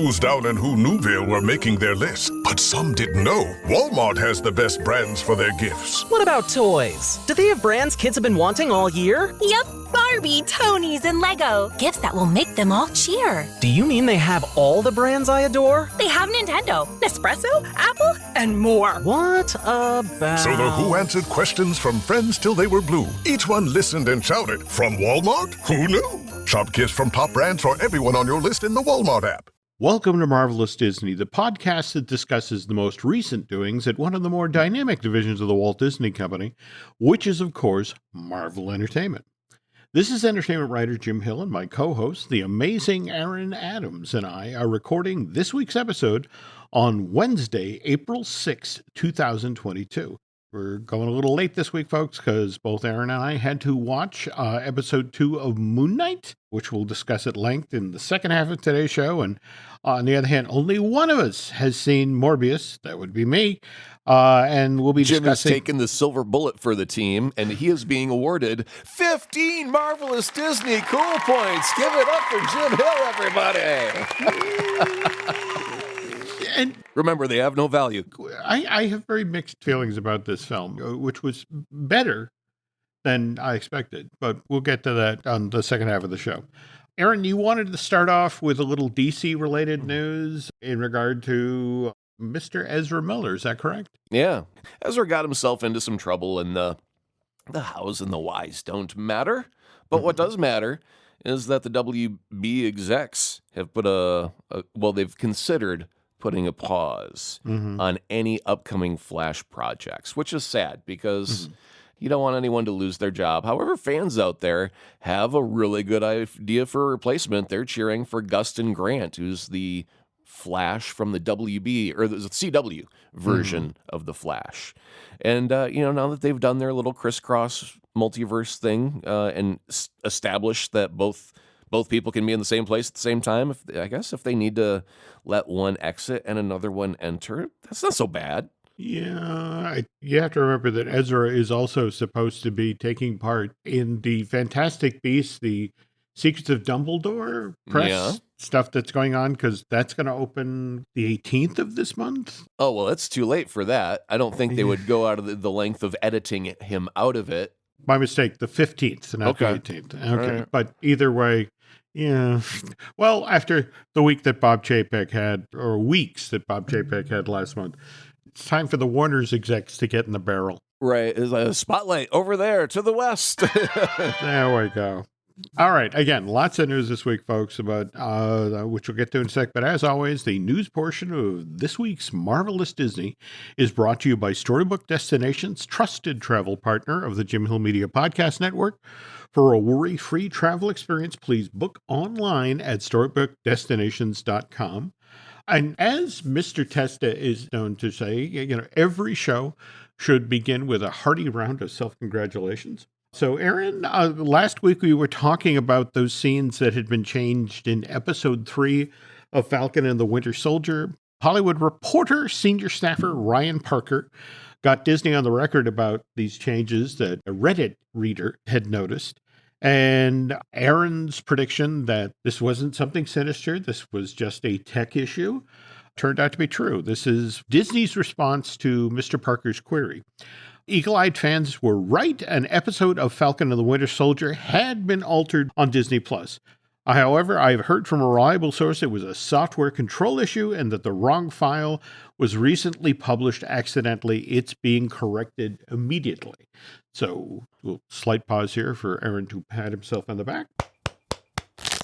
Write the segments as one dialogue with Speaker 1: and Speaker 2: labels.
Speaker 1: who's down in who Newville were making their list, but some didn't know Walmart has the best brands for their gifts.
Speaker 2: What about toys? Do they have brands kids have been wanting all year?
Speaker 3: Yep, Barbie, Tony's, and Lego. Gifts that will make them all cheer.
Speaker 2: Do you mean they have all the brands I adore?
Speaker 3: They have Nintendo, Nespresso, Apple, and more.
Speaker 2: What about...
Speaker 1: So the Who answered questions from friends till they were blue. Each one listened and shouted, from Walmart? Who knew? Shop gifts from top brands for everyone on your list in the Walmart app.
Speaker 4: Welcome to Marvelous Disney, the podcast that discusses the most recent doings at one of the more dynamic divisions of the Walt Disney Company, which is, of course, Marvel Entertainment. This is entertainment writer Jim Hill, and my co-host, the amazing Aaron Adams, and I are recording this week's episode on Wednesday, April 6, 2022. We're going a little late this week, folks, because both Aaron and I had to watch episode 2 of Moon Knight, which we'll discuss at length in the second half of today's show. And on the other hand, only one of us has seen Morbius. That would be me. And we'll be
Speaker 5: Jim
Speaker 4: discussing...
Speaker 5: has taken the silver bullet for the team, and he is being awarded 15 Marvelous Disney Cool Points. Give it up for Jim Hill, everybody.
Speaker 4: And
Speaker 5: remember, they have no value.
Speaker 4: I have very mixed feelings about this film, which was better than I expected, but we'll get to that on the second half of the show. Aaron, you wanted to start off with a little DC-related news in regard to Mr. Ezra Miller, is that correct?
Speaker 5: Yeah. Ezra got himself into some trouble, and the hows and the whys don't matter. But what does matter is that the WB execs have put they've considered putting a pause on any upcoming Flash projects, which is sad because you don't want anyone to lose their job. However, fans out there have a really good idea for a replacement. They're cheering for Gustin Grant, who's the Flash from the WB or the CW version of the Flash. And, now that they've done their little crisscross multiverse thing and established that both people can be in the same place at the same time, if they need to let one exit and another one enter, that's not so bad.
Speaker 4: Yeah, you have to remember that Ezra is also supposed to be taking part in the Fantastic Beasts, the Secrets of Dumbledore press stuff that's going on, because that's going to open the 18th of this month.
Speaker 5: Oh, well, it's too late for that. I don't think they would go out of the length of editing him out of it.
Speaker 4: My mistake, the 15th, not the 18th. Okay, right. But either way, yeah. Well, after the week that Bob Chapek had, or weeks that Bob Chapek had last month, it's time for the Warner's execs to get in the barrel.
Speaker 5: Right. It's like a spotlight over there to the west.
Speaker 4: There we go. All right. Again, lots of news this week, folks, about which we'll get to in a sec. But as always, the news portion of this week's Marvelous Disney is brought to you by Storybook Destinations, trusted travel partner of the Jim Hill Media Podcast Network. For a worry-free travel experience, please book online at storybookdestinations.com. And as Mr. Testa is known to say, every show should begin with a hearty round of self-congratulations. So, Aaron, last week we were talking about those scenes that had been changed in episode 3 of Falcon and the Winter Soldier. Hollywood Reporter senior staffer Ryan Parker got Disney on the record about these changes that a Reddit reader had noticed. And Aaron's prediction that this wasn't something sinister, this was just a tech issue, turned out to be true. This is Disney's response to Mr. Parker's query. Eagle-eyed fans were right. An episode of Falcon and the Winter Soldier had been altered on Disney+. However, I've heard from a reliable source it was a software control issue and that the wrong file was recently published accidentally. It's being corrected immediately. So, a slight pause here for Aaron to pat himself on the back.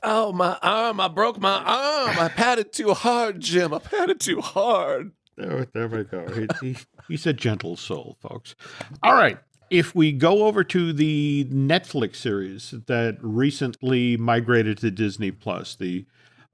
Speaker 5: Oh, my arm. I broke my arm. I patted too hard, Jim. I patted too hard.
Speaker 4: There we go. He's a gentle soul, folks. All right. If we go over to the Netflix series that recently migrated to Disney+, the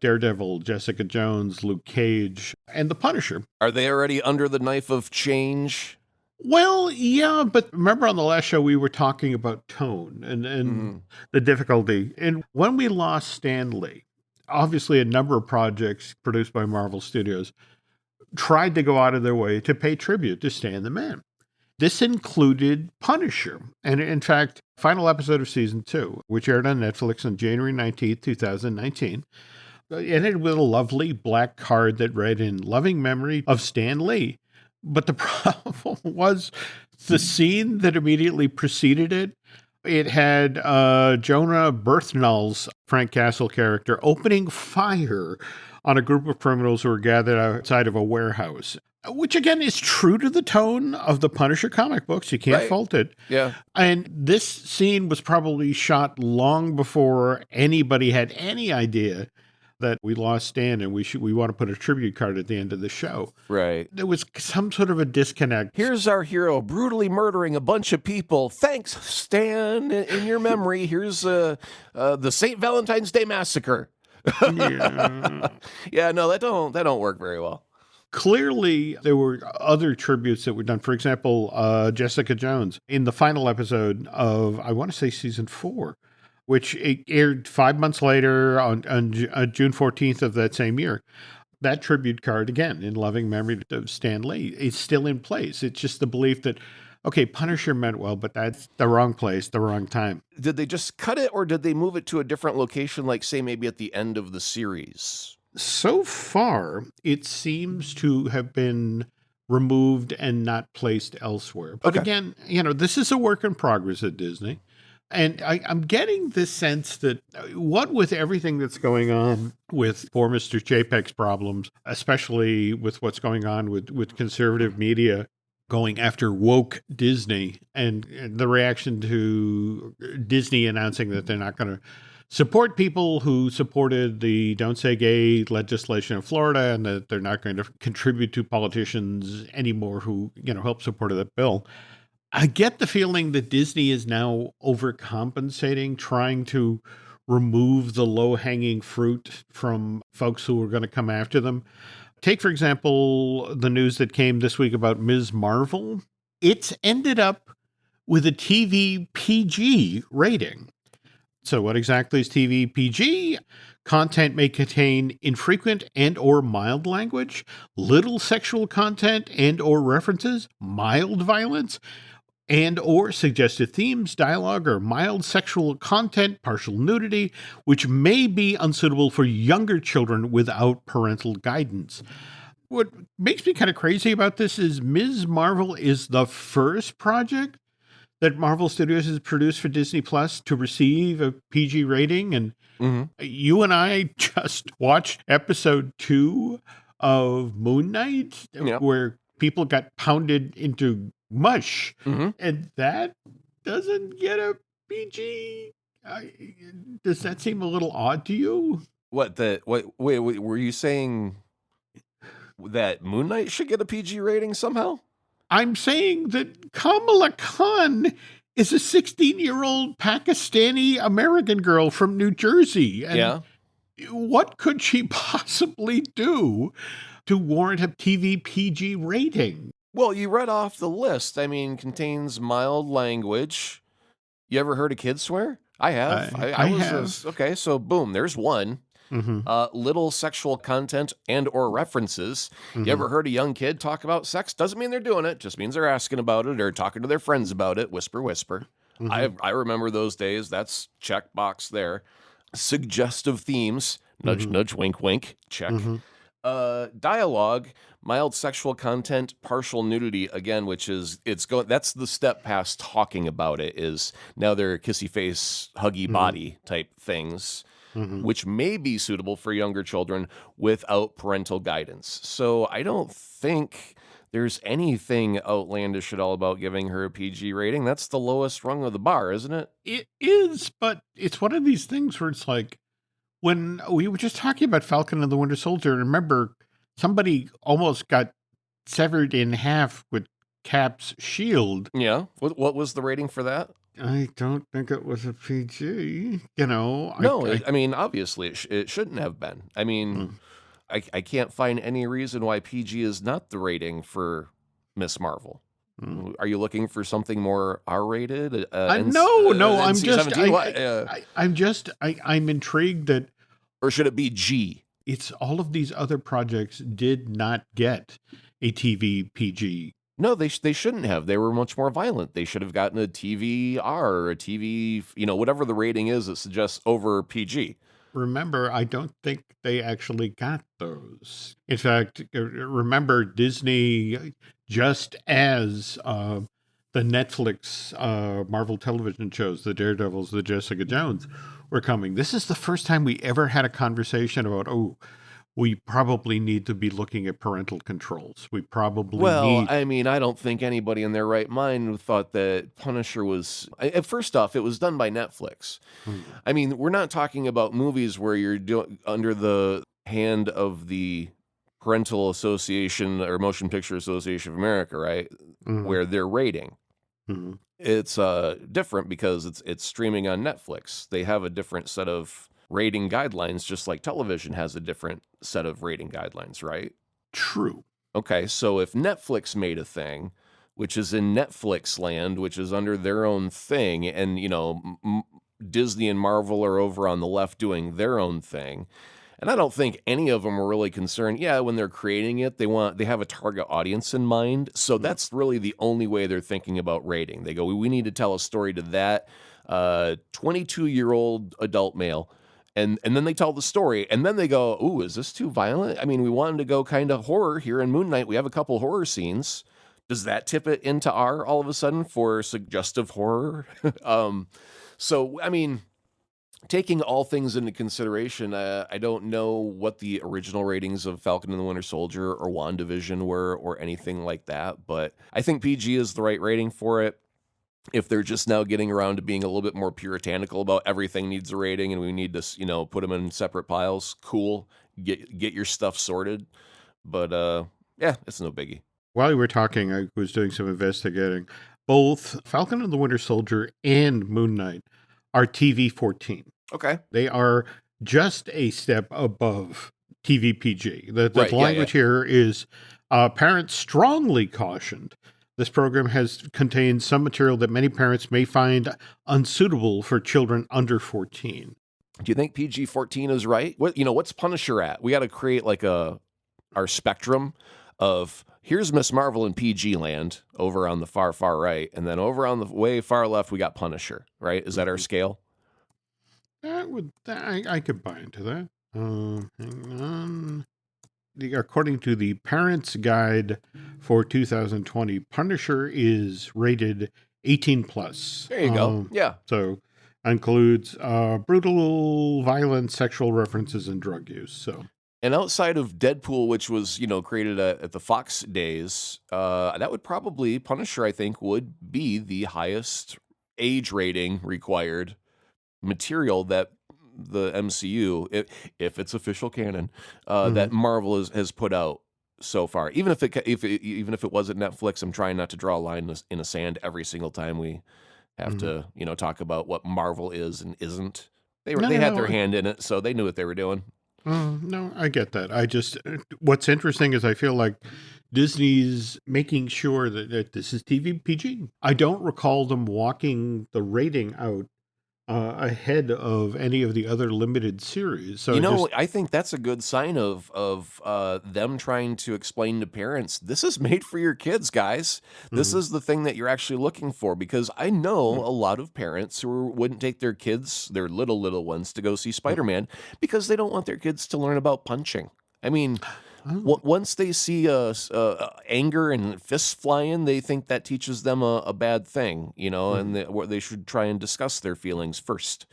Speaker 4: Daredevil, Jessica Jones, Luke Cage, and The Punisher.
Speaker 5: Are they already under the knife of change?
Speaker 4: Well, yeah, but remember on the last show we were talking about tone and the difficulty. And when we lost Stan Lee, obviously a number of projects produced by Marvel Studios tried to go out of their way to pay tribute to Stan the Man. This included Punisher, and in fact, final episode of season 2, which aired on Netflix on January 19th, 2019. ended with a lovely black card that read, "In loving memory of Stan Lee." But the problem was the scene that immediately preceded it. It had Jonah Berthnall's Frank Castle character opening fire on a group of criminals who were gathered outside of a warehouse, which again is true to the tone of the Punisher comic books. You can't
Speaker 5: Right.
Speaker 4: fault it.
Speaker 5: Yeah.
Speaker 4: And this scene was probably shot long before anybody had any idea that we lost Stan and we want to put a tribute card at the end of the show.
Speaker 5: Right.
Speaker 4: There was some sort of a disconnect.
Speaker 5: Here's our hero brutally murdering a bunch of people. Thanks, Stan. In your memory, here's the St. Valentine's Day Massacre.
Speaker 4: Yeah.
Speaker 5: Yeah, no, that don't work very well.
Speaker 4: Clearly, there were other tributes that were done. For example, Jessica Jones in the final episode of, I want to say, season 4, which it aired 5 months later on June 14th of that same year. That tribute card, again, in loving memory of Stan Lee, is still in place. It's just the belief that, okay, Punisher meant well, but that's the wrong place, the wrong time.
Speaker 5: Did they just cut it, or did they move it to a different location, like, say, maybe at the end of the series?
Speaker 4: So far, it seems to have been removed and not placed elsewhere. But
Speaker 5: Okay.
Speaker 4: again, this is a work in progress at Disney. And I'm getting this sense that what with everything that's going on with poor Mr. JPEG's problems, especially with what's going on with conservative media going after woke Disney and the reaction to Disney announcing that they're not going to support people who supported the Don't Say Gay legislation in Florida and that they're not going to contribute to politicians anymore who, help support that bill. I get the feeling that Disney is now overcompensating, trying to remove the low-hanging fruit from folks who are going to come after them. Take, for example, the news that came this week about Ms. Marvel. It's ended up with a TV PG rating. So what exactly is TV PG? Content may contain infrequent and or mild language, little sexual content and or references, mild violence, and or suggested themes, dialogue, or mild sexual content, partial nudity, which may be unsuitable for younger children without parental guidance. What makes me kind of crazy about this is Ms. Marvel is the first project that Marvel Studios has produced for Disney Plus to receive a PG rating. And you and I just watched episode 2 of Moon Knight, where people got pounded into mush, and that doesn't get a PG. Does that seem a little odd to you?
Speaker 5: Wait, were you saying that Moon Knight should get a PG rating somehow?
Speaker 4: I'm saying that Kamala Khan is a 16-year-old Pakistani American girl from New Jersey. And what could she possibly do to warrant a TV PG rating?
Speaker 5: Well, you read off the list. I mean, contains mild language. You ever heard a kid swear? I have. I have. Okay, so boom, there's one. Little sexual content and or references. You ever heard a young kid talk about sex? Doesn't mean they're doing it. Just means they're asking about it or talking to their friends about it. Whisper, whisper. I remember those days. That's check box there. Suggestive themes. Nudge, nudge, wink, wink. Check. Dialogue, mild sexual content, partial nudity, again, which is, that's the step past talking about it, is now they're kissy face, huggy body type things, which may be suitable for younger children without parental guidance. So I don't think there's anything outlandish at all about giving her a PG rating. That's the lowest rung of the bar, isn't it?
Speaker 4: It is, but it's one of these things where it's like, when we were just talking about Falcon and the Winter Soldier, remember somebody almost got severed in half with Cap's shield.
Speaker 5: Yeah. What was the rating for that?
Speaker 4: I don't think it was a PG,
Speaker 5: No, I mean, obviously it shouldn't have been. I mean, I can't find any reason why PG is not the rating for Miss Marvel. Are you looking for something more R-rated?
Speaker 4: No. I'm intrigued that,
Speaker 5: or should it be G?
Speaker 4: It's all of these other projects did not get a TV PG.
Speaker 5: No, they shouldn't have. They were much more violent. They should have gotten a TV R or a TV, whatever the rating is that suggests over PG.
Speaker 4: remember, I don't think they actually got those. In fact, remember Disney, just as the Netflix Marvel television shows, the Daredevils, the Jessica Jones, were coming. This is the first time we ever had a conversation about, we probably need to be looking at parental controls. We probably
Speaker 5: Well,
Speaker 4: need.
Speaker 5: I mean, I don't think anybody in their right mind thought that Punisher was. First off, it was done by Netflix.
Speaker 4: Hmm.
Speaker 5: I mean, we're not talking about movies where you're under the hand of the Parental Association or Motion Picture Association of America, right?
Speaker 4: Mhm.
Speaker 5: Where they're rating.
Speaker 4: Mhm.
Speaker 5: It's different because it's streaming on Netflix. They have a different set of rating guidelines, just like television has a different set of rating guidelines, right?
Speaker 4: True.
Speaker 5: Okay, so if Netflix made a thing, which is in Netflix land, which is under their own thing, and Disney and Marvel are over on the left doing their own thing, and I don't think any of them are really concerned. Yeah, when they're creating it, they have a target audience in mind, so that's really the only way they're thinking about rating. They go, we need to tell a story to that 22-year-old adult male. And then they tell the story, and then they go, ooh, is this too violent? I mean, we wanted to go kind of horror here in Moon Knight. We have a couple horror scenes. Does that tip it into R all of a sudden for suggestive horror? So, I mean, taking all things into consideration, I don't know what the original ratings of Falcon and the Winter Soldier or WandaVision were or anything like that, but I think PG is the right rating for it. If they're just now getting around to being a little bit more puritanical about everything needs a rating and we need to, put them in separate piles, cool, get your stuff sorted. But yeah, it's no biggie.
Speaker 4: While you were talking, I was doing some investigating. Both Falcon and the Winter Soldier and Moon Knight are TV 14.
Speaker 5: Okay.
Speaker 4: They are just a step above TV PG. The
Speaker 5: Right, yeah,
Speaker 4: language here is parents strongly cautioned. This program contains some material that many parents may find unsuitable for children under 14.
Speaker 5: Do you think PG-14 is right? What's Punisher at? We got to create like our spectrum of here's Miss Marvel in PG land over on the far right, and then over on the way far left we got Punisher. Right? Is that our scale?
Speaker 4: I could buy into that. Hang on. According to the Parents Guide for 2020, Punisher is rated 18 plus.
Speaker 5: There you go. Yeah.
Speaker 4: So includes brutal, violent, sexual references and drug use. So.
Speaker 5: And outside of Deadpool, which was created at the Fox days, that would probably Punisher, I think, would be the highest age rating required material that the MCU, if it's official canon, that Marvel has put out so far. Even if it wasn't Netflix, I'm trying not to draw a line in the sand every single time we have to talk about what Marvel is and isn't. They had their hand in it, so they knew what they were doing.
Speaker 4: No, I get that. What's interesting is I feel like Disney's making sure that this is TV PG. I don't recall them walking the rating out ahead of any of the other limited series. So
Speaker 5: I think that's a good sign of them trying to explain to parents, this is made for your kids, guys. This is the thing that you're actually looking for, because I know a lot of parents who wouldn't take their kids, their little ones, to go see Spider-Man because they don't want their kids to learn about punching. I mean, once they see anger and fists flying, they think that teaches them a bad thing, and they should try and discuss their feelings first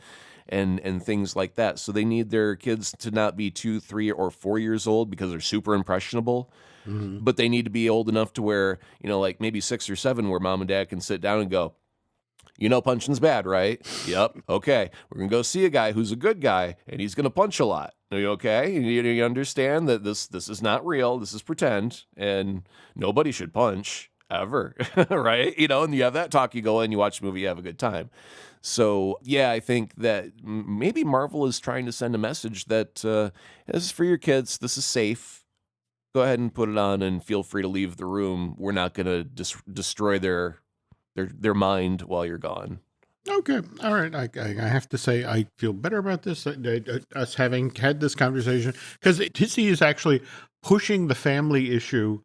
Speaker 5: and things like that. So they need their kids to not be 2, 3, or 4 years old because they're super impressionable, but they need to be old enough to where, like maybe 6 or 7, where mom and dad can sit down and go, punching's bad, right? Yep. Okay. We're going to go see a guy who's a good guy, and he's going to punch a lot. Are you okay? You understand that this is not real. This is pretend, and nobody should punch ever, right? And you have that talk, you go in, you watch the movie, you have a good time. So, yeah, I think that maybe Marvel is trying to send a message that this is for your kids. This is safe. Go ahead and put it on and feel free to leave the room. We're not going to destroy their mind while you're gone.
Speaker 4: Okay. All right. I have to say I feel better about this, us having had this conversation, because Disney is actually pushing the family issue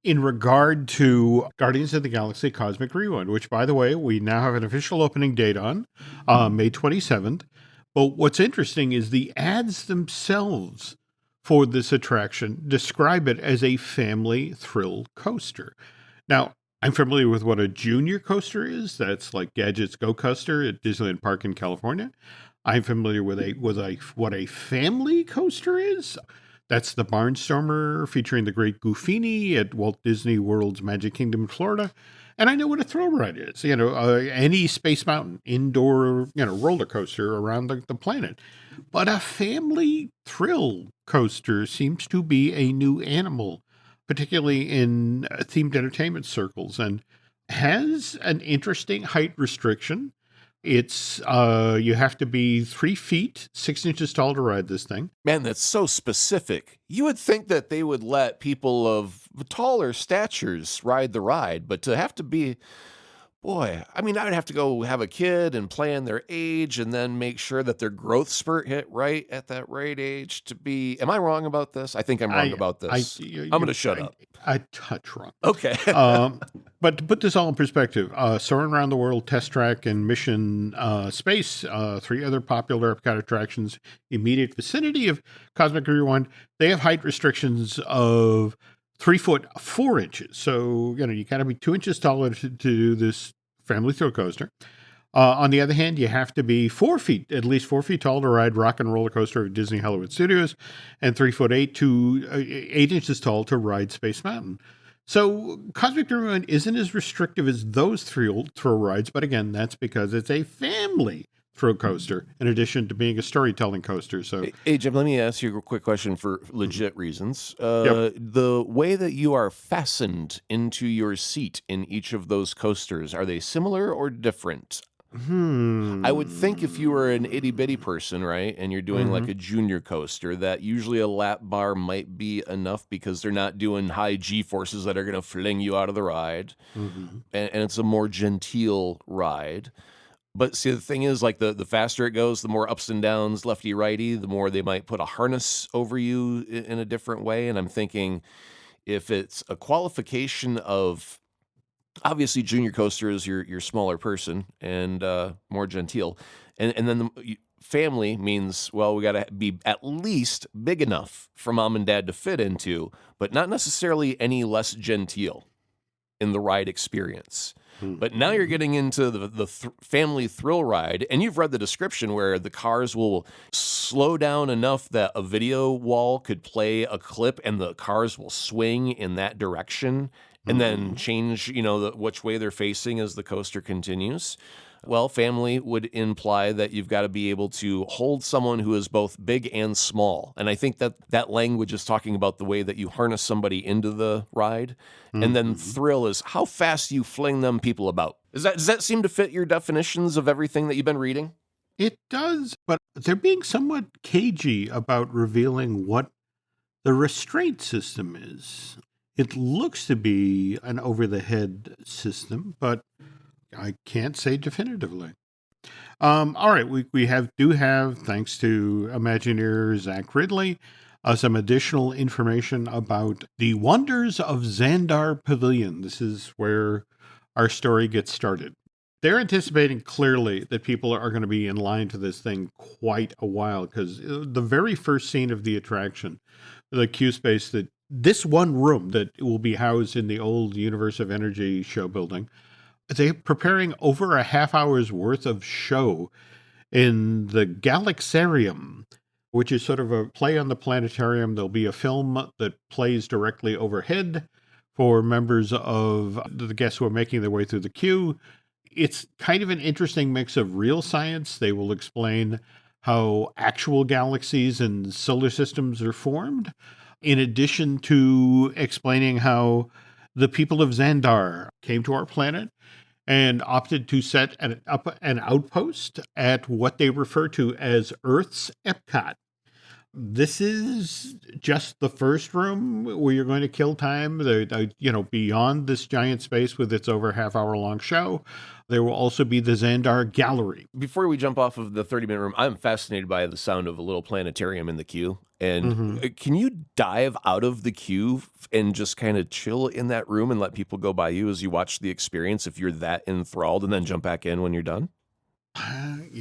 Speaker 4: in regard to Guardians of the Galaxy Cosmic Rewind, which, by the way, we now have an official opening date on, May 27th. But what's interesting is the ads themselves for this attraction describe it as a family thrill coaster. Now, I'm familiar with what a junior coaster is. That's like Gadget's Go Coaster at Disneyland Park in California. I'm familiar with what a family coaster is. That's the Barnstormer featuring the Great Goofini at Walt Disney World's Magic Kingdom in Florida. And I know what a thrill ride is. Any Space Mountain indoor, roller coaster around the planet. But a family thrill coaster seems to be a new animal, particularly in themed entertainment circles, and has an interesting height restriction. It's you have to be 3 feet, 6 inches tall to ride this thing.
Speaker 5: Man, that's so specific. You would think that they would let people of taller statures ride the ride, but to have to be, boy, I mean, I would have to go have a kid and plan their age and then make sure that their growth spurt hit right at that right age to be. Am I wrong about this? I think I'm wrong about this. I'm going to shut up.
Speaker 4: A touch wrong.
Speaker 5: Okay.
Speaker 4: But to put this all in perspective, Soaring Around the World, Test Track, and Mission Space, 3 other popular Epcot attractions, immediate vicinity of Cosmic Rewind, they have height restrictions of 3 foot 4 inches. So, you got to be 2 inches taller to do this family thrill coaster. On the other hand, you have to be 4 feet, at least 4 feet tall to ride Rock and Roller Coaster of Disney Hollywood Studios, and 3'8" to 8 inches tall to ride Space Mountain. So Cosmic Rewind isn't as restrictive as those thrill rides, but again, that's because it's a family thrill coaster in addition to being a storytelling coaster. So,
Speaker 5: hey Jim, let me ask you a quick question for legit reasons.
Speaker 4: Yep.
Speaker 5: The way that you are fastened into your seat in each of those coasters, are they similar or different? I would think if you were an itty bitty person, right, and you're doing like a junior coaster, that usually a lap bar might be enough because they're not doing high G forces that are going to fling you out of the ride, and it's a more genteel ride. But see, the thing is, like the faster it goes, the more ups and downs, lefty righty, the more they might put a harness over you in a different way. And I'm thinking, if it's a qualification of, obviously, junior coaster is your smaller person and more genteel. And then the family means, well, we got to be at least big enough for mom and dad to fit into, but not necessarily any less genteel in the ride experience. But now you're getting into the family thrill ride, and you've read the description where the cars will slow down enough that a video wall could play a clip and the cars will swing in that direction and then change, which way they're facing as the coaster continues. Well, family would imply that you've got to be able to hold someone who is both big and small. And I think that language is talking about the way that you harness somebody into the ride. And then thrill is how fast you fling them people about. Does that seem to fit your definitions of everything that you've been reading?
Speaker 4: It does, but they're being somewhat cagey about revealing what the restraint system is. It looks to be an over-the-head system, but I can't say definitively. All right, we do have, thanks to Imagineer Zach Ridley, some additional information about the wonders of Xandar Pavilion. This is where our story gets started. They're anticipating clearly that people are going to be in line to this thing quite a while, because the very first scene of the attraction, the queue space, that this one room that will be housed in the old Universe of Energy show building, they're preparing over a half hour's worth of show in the Galaxarium, which is sort of a play on the planetarium. There'll be a film that plays directly overhead for members of the guests who are making their way through the queue. It's kind of an interesting mix of real science. They will explain how actual galaxies and solar systems are formed, in addition to explaining how the people of Xandar came to our planet and opted to set an outpost at what they refer to as Earth's Epcot. This is just the first room where you're going to kill time. Beyond this giant space with its over half-hour long show, there will also be the Xandar Gallery.
Speaker 5: Before we jump off of the 30-minute room, I'm fascinated by the sound of a little planetarium in the queue. And can you dive out of the queue and just kind of chill in that room and let people go by you as you watch the experience if you're that enthralled, and then jump back in when you're done?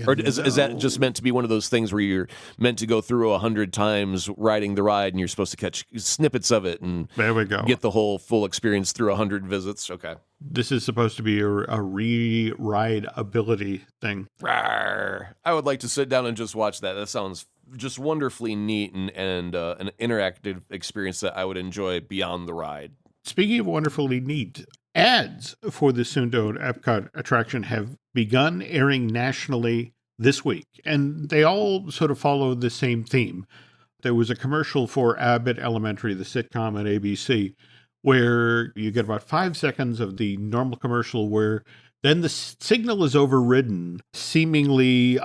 Speaker 5: Or is that just meant to be one of those things where you're meant to go through 100 times riding the ride and you're supposed to catch snippets of it and
Speaker 4: there we go.
Speaker 5: Get the whole full experience through 100 visits? Okay.
Speaker 4: This is supposed to be a re-ride ability thing.
Speaker 5: Rawr. I would like to sit down and just watch that. That sounds just wonderfully neat and an interactive experience that I would enjoy beyond the ride.
Speaker 4: Speaking of wonderfully neat, ads for the soon-to-own Epcot attraction have begun airing nationally this week, and they all sort of follow the same theme. There was a commercial for Abbott Elementary, the sitcom on ABC, where you get about 5 seconds of the normal commercial where then the signal is overridden, seemingly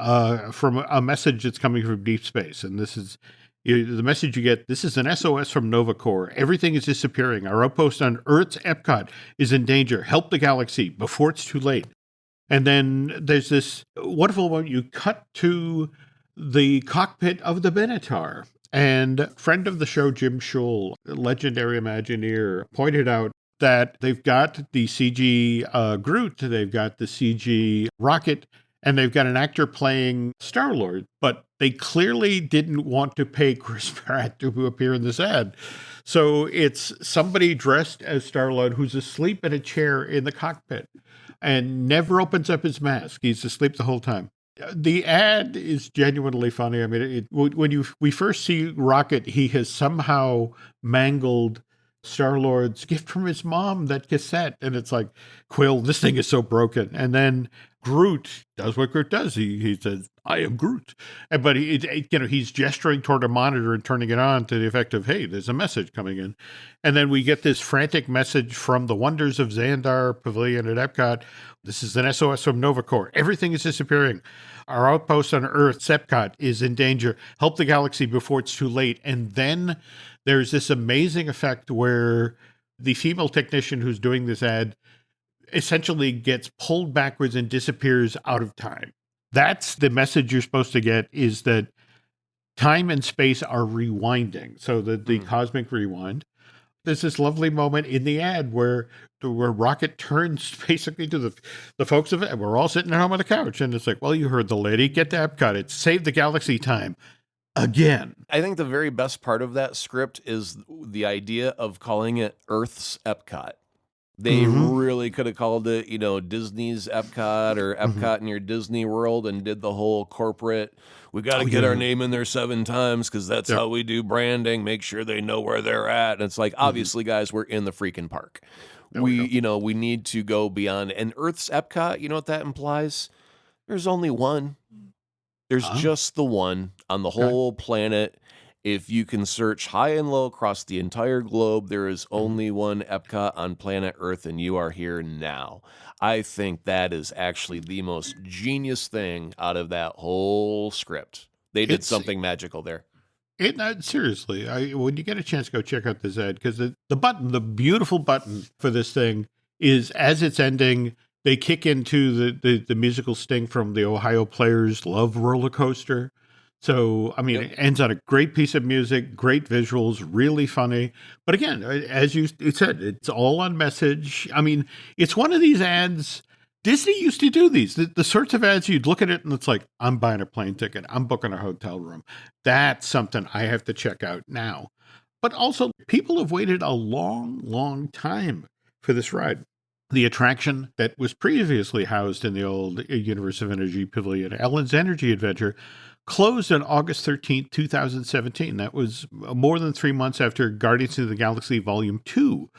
Speaker 4: from a message that's coming from deep space. And this is the message you get. This is an SOS from NovaCore. Everything is disappearing. Our outpost on Earth's Epcot is in danger. Help the galaxy before it's too late. And then there's this wonderful one. You cut to the cockpit of the Benatar. And friend of the show, Jim Schull, legendary Imagineer, pointed out that they've got the CG Groot, they've got the CG Rocket, and they've got an actor playing Star-Lord. But they clearly didn't want to pay Chris Pratt to appear in this ad. So it's somebody dressed as Star-Lord who's asleep in a chair in the cockpit and never opens up his mask. He's asleep the whole time. The ad is genuinely funny. I mean, when we first see Rocket, he has somehow mangled Star-Lord's gift from his mom, that cassette. And it's like, Quill, this thing is so broken. And then Groot does what Groot does. He says, I am Groot. But he's gesturing toward a monitor and turning it on to the effect of, hey, there's a message coming in. And then we get this frantic message from the wonders of Xandar Pavilion at Epcot. This is an SOS from NovaCore. Everything is disappearing. Our outpost on Earth, Epcot, is in danger. Help the galaxy before it's too late. And then there's this amazing effect where the female technician who's doing this ad essentially gets pulled backwards and disappears out of time. That's the message you're supposed to get, is that time and space are rewinding. So the cosmic rewind. There's this lovely moment in the ad where Rocket turns basically to the folks of it. We're all sitting at home on the couch. And it's like, well, you heard the lady. Get to Epcot. It's save the galaxy time again.
Speaker 5: I think the very best part of that script is the idea of calling it Earth's Epcot. They really could have called it, Disney's Epcot or Epcot in your Disney World, and did the whole corporate, we got to get our name in there 7 times because that's how we do branding, make sure they know where they're at. And it's like, obviously, guys, we're in the freaking park. We need to go beyond. And Earth's Epcot, you know what that implies? There's only one. There's just the one on the whole planet. If you can search high and low across the entire globe, there is only one Epcot on planet Earth, and you are here now. I think that is actually the most genius thing out of that whole script. They did something magical there.
Speaker 4: Seriously, when you get a chance, go check out this ad, because the button, the beautiful button for this thing is, as it's ending, they kick into the musical sting from the Ohio Players' Love Roller Coaster. So, I mean, it ends on a great piece of music, great visuals, really funny. But again, as you said, it's all on message. I mean, it's one of these ads. Disney used to do these, the sorts of ads you'd look at it and it's like, I'm buying a plane ticket. I'm booking a hotel room. That's something I have to check out now. But also, people have waited a long, long time for this ride. The attraction that was previously housed in the old Universe of Energy Pavilion, Ellen's Energy Adventure, closed on August 13th, 2017. That was more than 3 months after Guardians of the Galaxy Volume 2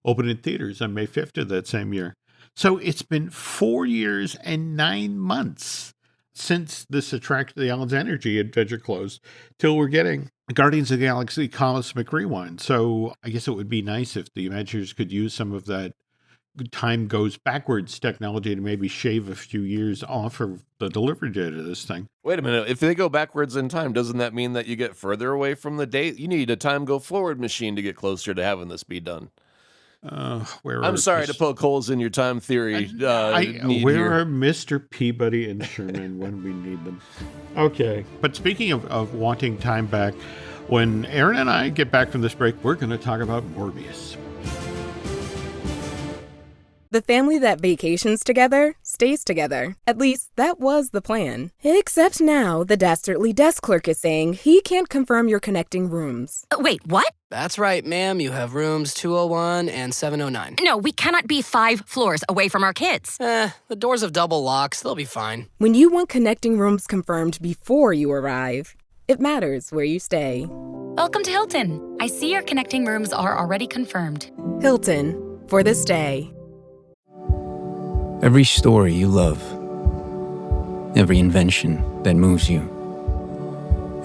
Speaker 4: opened in theaters on May 5th of that same year. So it's been 4 years and 9 months since this attraction, the Ellen's Energy Adventure, closed, till we're getting Guardians of the Galaxy Cosmic Rewind. So I guess it would be nice if the Imagineers could use some of that time goes backwards technology to maybe shave a few years off of the delivery date of this thing.
Speaker 5: Wait a minute. If they go backwards in time, doesn't that mean that you get further away from the date? You need a time go forward machine to get closer to having this be done. I'm sorry to poke holes in your time theory.
Speaker 4: Where are Mr. Peabody and Sherman when we need them? Okay. But speaking of wanting time back, when Aaron and I get back from this break, we're going to talk about Morbius.
Speaker 6: The family that vacations together stays days together. At least, that was the plan. Except now, the dastardly desk clerk is saying he can't confirm your connecting rooms.
Speaker 3: Wait, what?
Speaker 7: That's right, ma'am. You have rooms 201 and 709.
Speaker 3: No, we cannot be 5 floors away from our kids.
Speaker 7: The doors have double locks. They'll be fine.
Speaker 6: When you want connecting rooms confirmed before you arrive, it matters where you stay.
Speaker 8: Welcome to Hilton. I see your connecting rooms are already confirmed.
Speaker 6: Hilton, for the stay.
Speaker 9: Every story you love, every invention that moves you,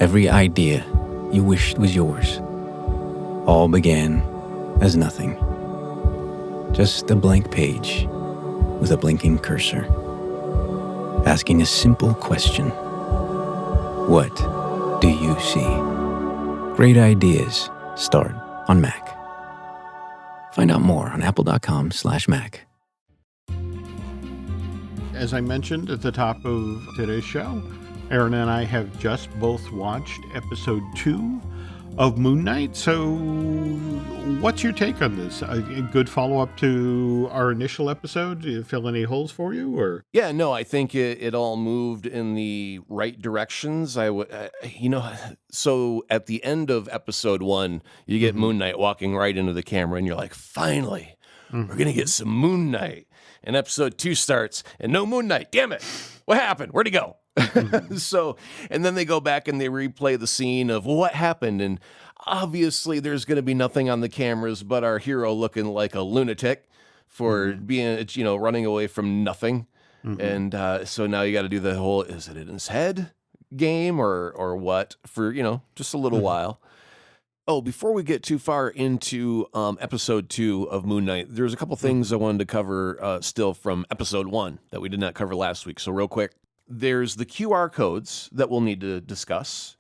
Speaker 9: every idea you wished was yours, all began as nothing. Just a blank page with a blinking cursor, asking a simple question. What do you see? Great ideas start on Mac. Find out more on apple.com/Mac.
Speaker 4: As I mentioned at the top of today's show, Aaron and I have just both watched episode 2 of Moon Knight. So what's your take on this? A good follow-up to our initial episode? Did it fill any holes for you? Or
Speaker 5: Yeah, no, I think it all moved in the right directions. So at the end of episode 1, you get Moon Knight walking right into the camera, and you're like, finally, we're going to get some Moon Knight. And episode 2 starts, and no Moon Knight. Damn it. What happened? Where'd he go? And then they go back and they replay the scene of what happened. And obviously there's going to be nothing on the cameras but our hero looking like a lunatic for being, running away from nothing. And so now you got to do the whole, is it in his head game or what for, just a little while. Oh, before we get too far into episode 2 of Moon Knight, there's a couple things I wanted to cover still from episode 1 that we did not cover last week. So real quick, there's the QR codes that we'll need to discuss.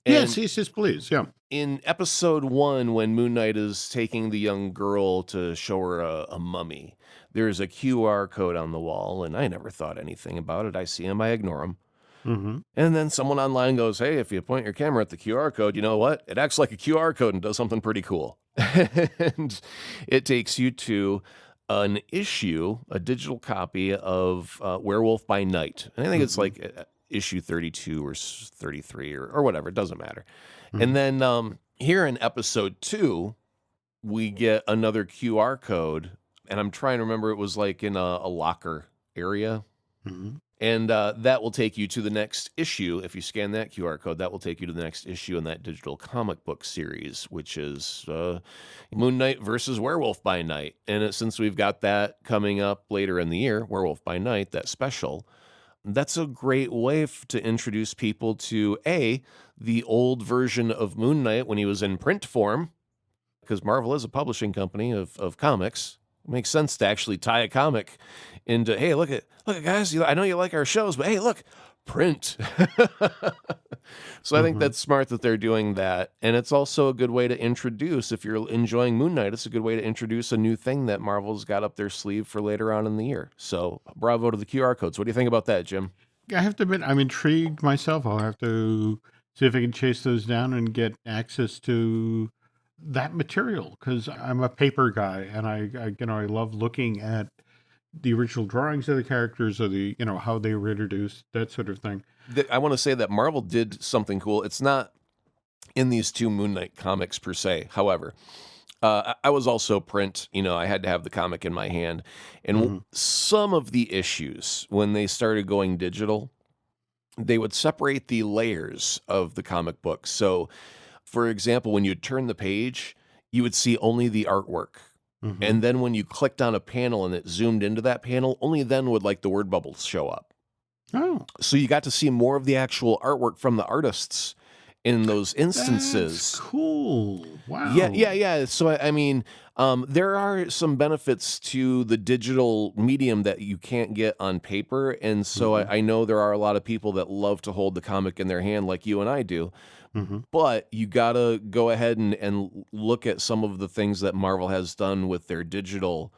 Speaker 4: yes, please. Yeah.
Speaker 5: In episode 1, when Moon Knight is taking the young girl to show her a mummy, there's a QR code on the wall, and I never thought anything about it. I see him, I ignore him. And then someone online goes, hey, if you point your camera at the QR code, you know what? It acts like a QR code and does something pretty cool. And it takes you to an issue, a digital copy of Werewolf by Night. And I think it's like issue 32 or 33 or whatever. It doesn't matter. And then here in episode 2, we get another QR code. And I'm trying to remember, it was like in a locker area. And that will take you to the next issue. If you scan that QR code, that will take you to the next issue in that digital comic book series, which is Moon Knight versus Werewolf by Night. And since we've got that coming up later in the year, Werewolf by Night, that special, that's a great way to introduce people to, the old version of Moon Knight when he was in print form, because Marvel is a publishing company of comics. It makes sense to actually tie a comic into, hey, look at guys, I know you like our shows, but hey, look, print. So I think that's smart that they're doing that. And it's also a good way to introduce, if you're enjoying Moon Knight, it's a good way to introduce a new thing that Marvel's got up their sleeve for later on in the year. So bravo to the QR codes. What do you think about that, Jim?
Speaker 4: I have to admit, I'm intrigued myself. I'll have to see if I can chase those down and get access to that material, because I'm a paper guy, and I love looking at the original drawings of the characters, or the how they were introduced, that sort of thing.
Speaker 5: I want to say that Marvel did something cool. It's not in these 2 Moon Knight comics per se. However, I was also print. I had to have the comic in my hand, and some of the issues when they started going digital, they would separate the layers of the comic book. So, for example, when you turn the page, you would see only the artwork. And then when you clicked on a panel and it zoomed into that panel, only then would the word bubbles show up.
Speaker 4: Oh.
Speaker 5: So you got to see more of the actual artwork from the artists in those instances.
Speaker 4: That's cool. Wow.
Speaker 5: Yeah. So, I mean, there are some benefits to the digital medium that you can't get on paper. And so I know there are a lot of people that love to hold the comic in their hand like you and I do. But you got to go ahead and look at some of the things that Marvel has done with their digital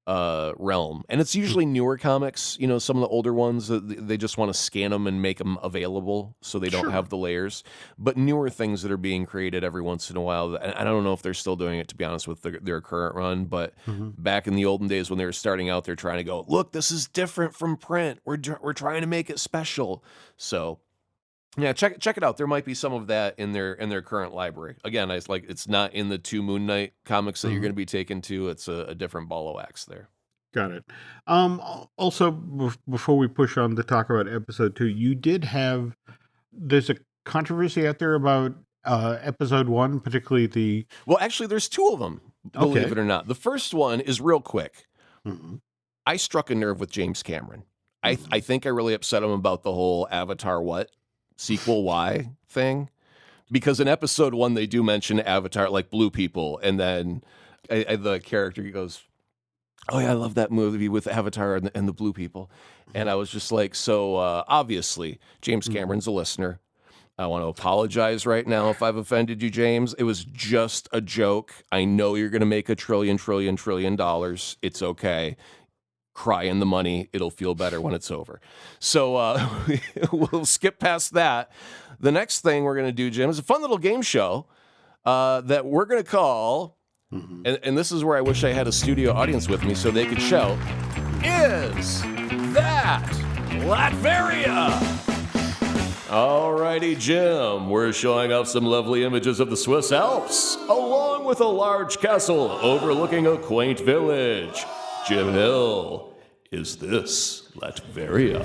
Speaker 5: realm. And it's usually newer comics, some of the older ones, they just want to scan them and make them available so they don't have the layers. But newer things that are being created every once in a while, and I don't know if they're still doing it, to be honest, with their current run, but back in the olden days when they were starting out, they're trying to go, look, this is different from print. We're trying to make it special. So yeah, check it out. There might be some of that in their current library. Again, it's not in the 2 Moon Knight comics that you're going to be taken to. It's a different ball of wax there.
Speaker 4: Got it. Also, before we push on to talk about episode 2, you did have, there's a controversy out there about episode 1, particularly the...
Speaker 5: Well, actually, there's 2 of them, believe it or not. The first one is real quick. I struck a nerve with James Cameron. I think I really upset him about the whole Avatar what? Sequel why thing, because in episode 1 they do mention Avatar, like blue people, and then the character goes, oh yeah, I love that movie with Avatar and the blue people, and I was just like, so obviously James Cameron's a listener. I want to apologize right now if I've offended you, James. It was just a joke. I know you're going to make $1 trillion. It's okay. Cry in the money. It'll feel better when it's over. So we'll skip past that. The next thing we're going to do, Jim, is a fun little game show that we're going to call, and this is where I wish I had a studio audience with me so they could shout, Is That Latveria? Alrighty, Jim, we're showing off some lovely images of the Swiss Alps, along with a large castle overlooking a quaint village. Jim Hill, is this Latveria?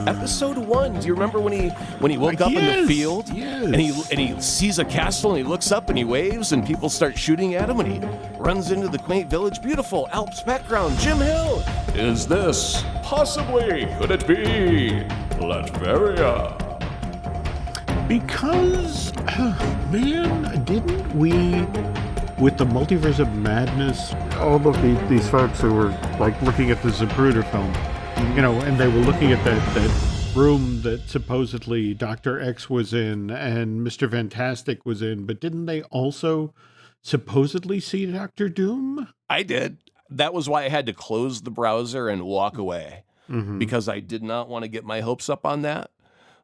Speaker 5: Episode 1. Do you remember when he woke up in the field?
Speaker 4: Yes.
Speaker 5: And he sees a castle and he looks up and he waves and people start shooting at him and he runs into the quaint village. Beautiful Alps background. Jim Hill, is this possibly, could it be Latveria?
Speaker 4: Because, man, didn't we, with the Multiverse of Madness, all of these folks who were like looking at the Zapruder film, and they were looking at that room that supposedly Dr. X was in and Mr. Fantastic was in, but didn't they also supposedly see Dr. Doom?
Speaker 5: I did. That was why I had to close the browser and walk away, because I did not want to get my hopes up on that.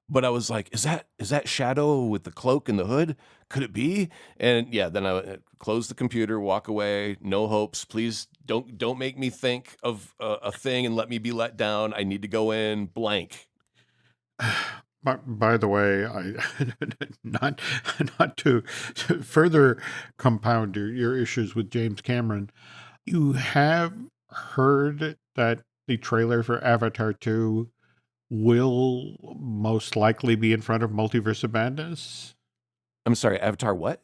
Speaker 5: But I was like, is that Shadow with the cloak and the hood? Could it be? And yeah, then I close the computer, walk away, no hopes. Please don't make me think of a thing and let me be let down. I need to go in blank.
Speaker 4: By the way, I not to further compound your issues with James Cameron, you have heard that the trailer for Avatar 2 will most likely be in front of Multiverse of Madness?
Speaker 5: I'm sorry, Avatar what?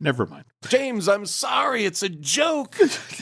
Speaker 4: Never mind.
Speaker 5: James, I'm sorry. It's a joke.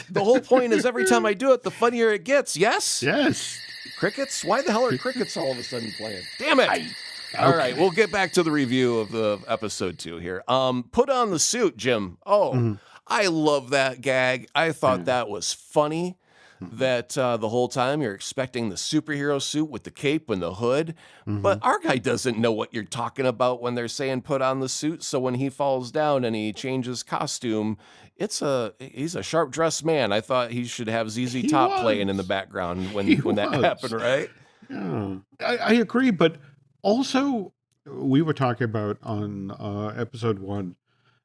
Speaker 5: The whole point is every time I do it, the funnier it gets. Yes?
Speaker 4: Yes.
Speaker 5: Crickets? Why the hell are crickets all of a sudden playing? Damn it. All right, we'll get back to the review of the episode 2 here. Put on the suit, Jim. Oh, I love that gag. I thought that was funny. That the whole time you're expecting the superhero suit with the cape and the hood, but our guy doesn't know what you're talking about when they're saying put on the suit. So when he falls down and he changes costume, he's a sharp dressed man. I thought he should have ZZ Top playing in the background when that happened, right?
Speaker 4: Yeah, I agree. But also, we were talking about on episode 1.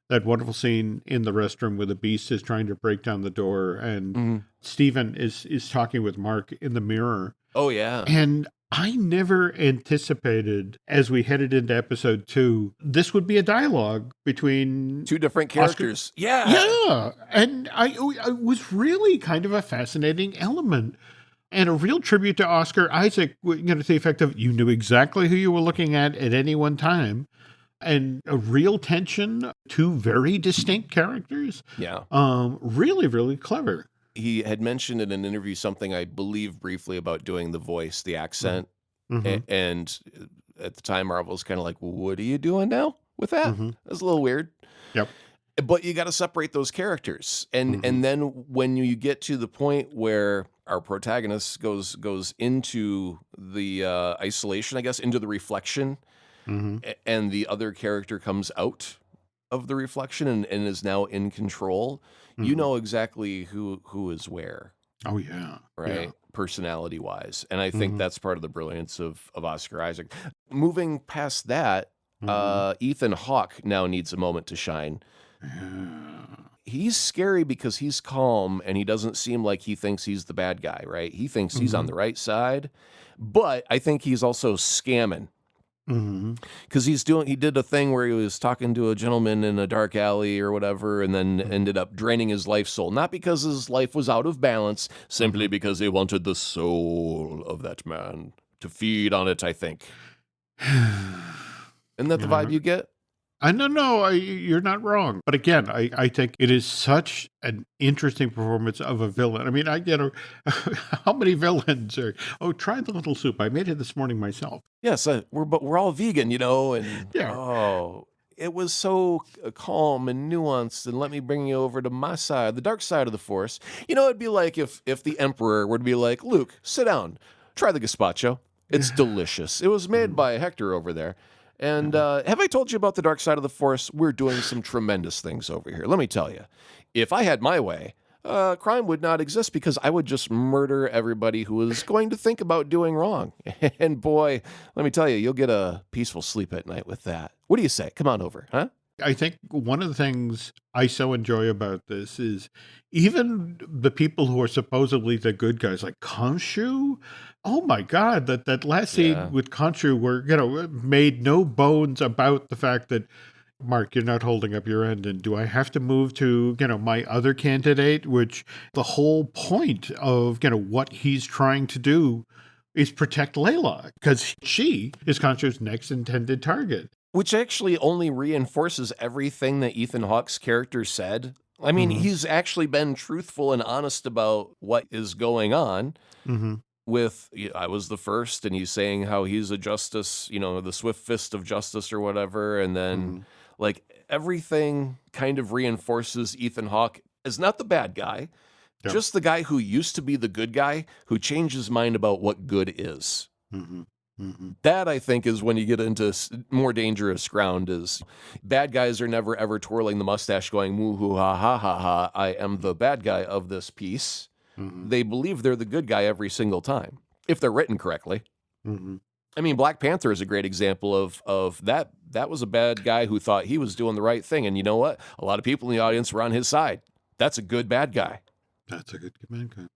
Speaker 4: That wonderful scene in the restroom where the Beast is trying to break down the door and Steven is talking with Mark in the mirror.
Speaker 5: Oh, yeah.
Speaker 4: And I never anticipated, as we headed into episode 2, this would be a dialogue between
Speaker 5: 2 different characters.
Speaker 4: Oscar. Yeah. And it was really kind of a fascinating element. And a real tribute to Oscar Isaac, to the effect of you knew exactly who you were looking at any one time. And a real tension, 2 very distinct characters.
Speaker 5: Yeah.
Speaker 4: Really, really clever.
Speaker 5: He had mentioned in an interview something, I believe, briefly about doing the voice, the accent. And at the time, Marvel was kind of like, what are you doing now with that? It was a little weird.
Speaker 4: Yep.
Speaker 5: But you got to separate those characters. And then when you get to the point where our protagonist goes into the isolation, I guess, into the reflection, and the other character comes out, of the reflection and is now in control, you know exactly who is where.
Speaker 4: Oh, yeah.
Speaker 5: Right?
Speaker 4: Yeah.
Speaker 5: Personality wise. And I think that's part of the brilliance of Oscar Isaac. Moving past that, Ethan Hawke now needs a moment to shine. He's scary because he's calm and he doesn't seem like he thinks he's the bad guy, right? He thinks he's on the right side, but I think he's also scamming. Because he did a thing where he was talking to a gentleman in a dark alley or whatever, and then ended up draining his life soul. Not because his life was out of balance, simply because he wanted the soul of that man to feed on it, I think. Isn't that the vibe you get?
Speaker 4: I don't know. You're not wrong. But again, I think it is such an interesting performance of a villain. I mean, how many villains are, try the little soup. I made it this morning myself.
Speaker 5: Yes, we're all vegan, and it was so calm and nuanced, and let me bring you over to my side, the dark side of the Force. It'd be like if the Emperor were to be like, Luke, sit down, try the gazpacho. It's delicious. It was made by Hector over there. And have I told you about the dark side of the Force? We're doing some tremendous things over here. Let me tell you, if I had my way, crime would not exist because I would just murder everybody who was going to think about doing wrong. And boy, let me tell you, you'll get a peaceful sleep at night with that. What do you say? Come on over, huh?
Speaker 4: I think one of the things I so enjoy about this is even the people who are supposedly the good guys, like Khonshu. Oh my God, that last scene with Khonshu where, made no bones about the fact that, Mark, you're not holding up your end, and do I have to move to, my other candidate, which the whole point of, what he's trying to do is protect Layla, because she is Khonshu's next intended target.
Speaker 5: Which actually only reinforces everything that Ethan Hawke's character said. I mean, he's actually been truthful and honest about what is going on with, I was the first, and he's saying how he's a justice, the swift fist of justice or whatever. And then everything kind of reinforces Ethan Hawke as not the bad guy, just the guy who used to be the good guy, who changed his mind about what good is. That, I think, is when you get into more dangerous ground. Is bad guys are never ever twirling the mustache going, woo-hoo, ha, ha, ha, ha, I am the bad guy of this piece. They believe they're the good guy every single time, if they're written correctly. I mean, Black Panther is a great example of that. That was a bad guy who thought he was doing the right thing. And you know what? A lot of people in the audience were on his side. That's a good bad guy.
Speaker 4: That's a good bad guy.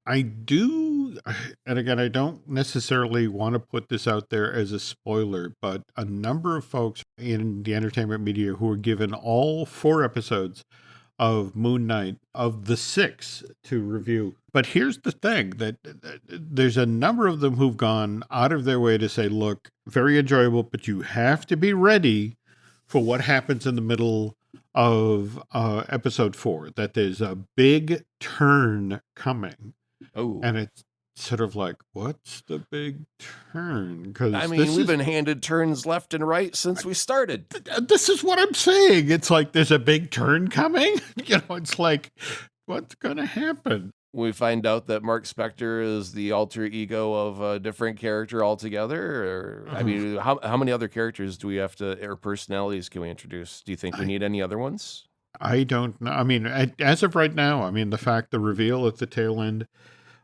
Speaker 4: I do, and again, I don't necessarily want to put this out there as a spoiler, but a number of folks in the entertainment media who were given all 4 episodes of Moon Knight, of the 6 to review. But here's the thing, that there's a number of them who've gone out of their way to say, look, very enjoyable, but you have to be ready for what happens in the middle of episode 4, that there's a big turn coming.
Speaker 5: Oh,
Speaker 4: and it's sort of like, what's the big turn? Because
Speaker 5: we've been handed turns left and right since we started.
Speaker 4: This is what I'm saying. It's like there's a big turn coming. It's like, what's going to happen?
Speaker 5: We find out that Mark Spector is the alter ego of a different character altogether. Or, I mean, how many other characters do we have to, or personalities can we introduce? Do you think we need any other ones?
Speaker 4: I don't know. I mean, as of right now, the reveal at the tail end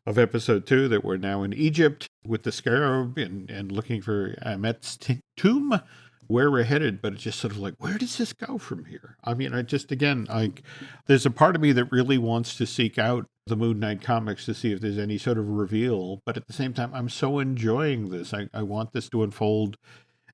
Speaker 4: of episode 2 that we're now in Egypt with the scarab and looking for Ahmet's tomb, where we're headed, but it's just sort of like, where does this go from here? I mean, there's a part of me that really wants to seek out the Moon Knight comics to see if there's any sort of reveal, but at the same time, I'm so enjoying this. I want this to unfold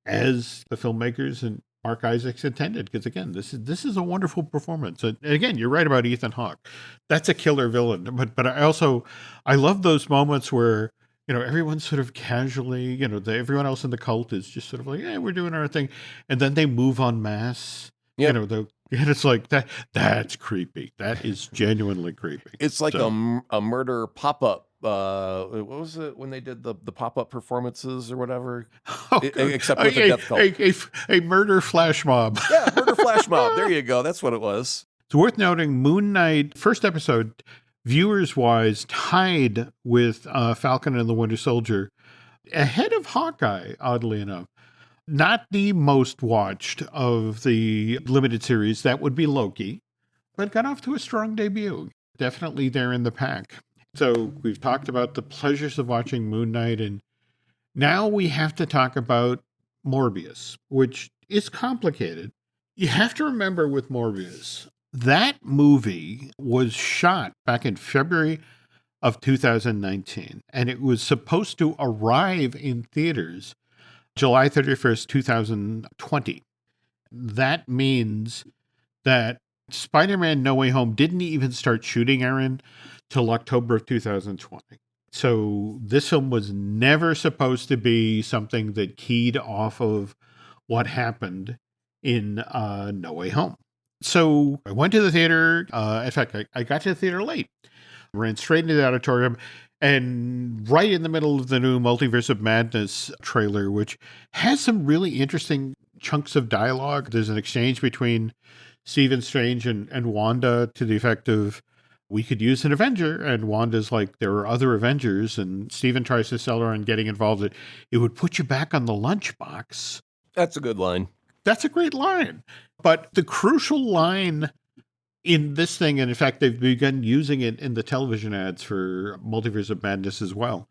Speaker 4: as the filmmakers and Mark Isaacs intended, because again, this is a wonderful performance. And again, you're right about Ethan Hawke. That's a killer villain. But I love those moments where, everyone's sort of casually, everyone else in the cult is just sort of like, yeah, we're doing our thing. And then they move en masse.
Speaker 5: Yep.
Speaker 4: And it's like that's creepy. That is genuinely creepy.
Speaker 5: It's like a murder pop-up. What was it when they did the pop-up performances or whatever? Except with the death cult.
Speaker 4: A murder flash mob.
Speaker 5: Yeah, murder flash mob. There you go. That's what it was.
Speaker 4: It's worth noting, Moon Knight, first episode, viewers-wise, tied with Falcon and the Winter Soldier, ahead of Hawkeye, oddly enough. Not the most watched of the limited series. That would be Loki, but got off to a strong debut. Definitely there in the pack. So we've talked about the pleasures of watching Moon Knight, and now we have to talk about Morbius, which is complicated. You have to remember with Morbius, that movie was shot back in February of 2019, and it was supposed to arrive in theaters July 31st, 2020. That means that Spider-Man No Way Home didn't even start shooting, Aaron, till October of 2020. So this film was never supposed to be something that keyed off of what happened in No Way Home. So I went to the theater. In fact, I got to the theater late. Ran straight into the auditorium, and right in the middle of the new Multiverse of Madness trailer, which has some really interesting chunks of dialogue. There's an exchange between Stephen Strange and Wanda to the effect of, we could use an Avenger. And Wanda's like, there are other Avengers. And Stephen tries to sell her on getting involved. It would put you back on the lunchbox.
Speaker 5: That's a good line.
Speaker 4: That's a great line. But the crucial line in this thing, and in fact, they've begun using it in the television ads for Multiverse of Madness as well,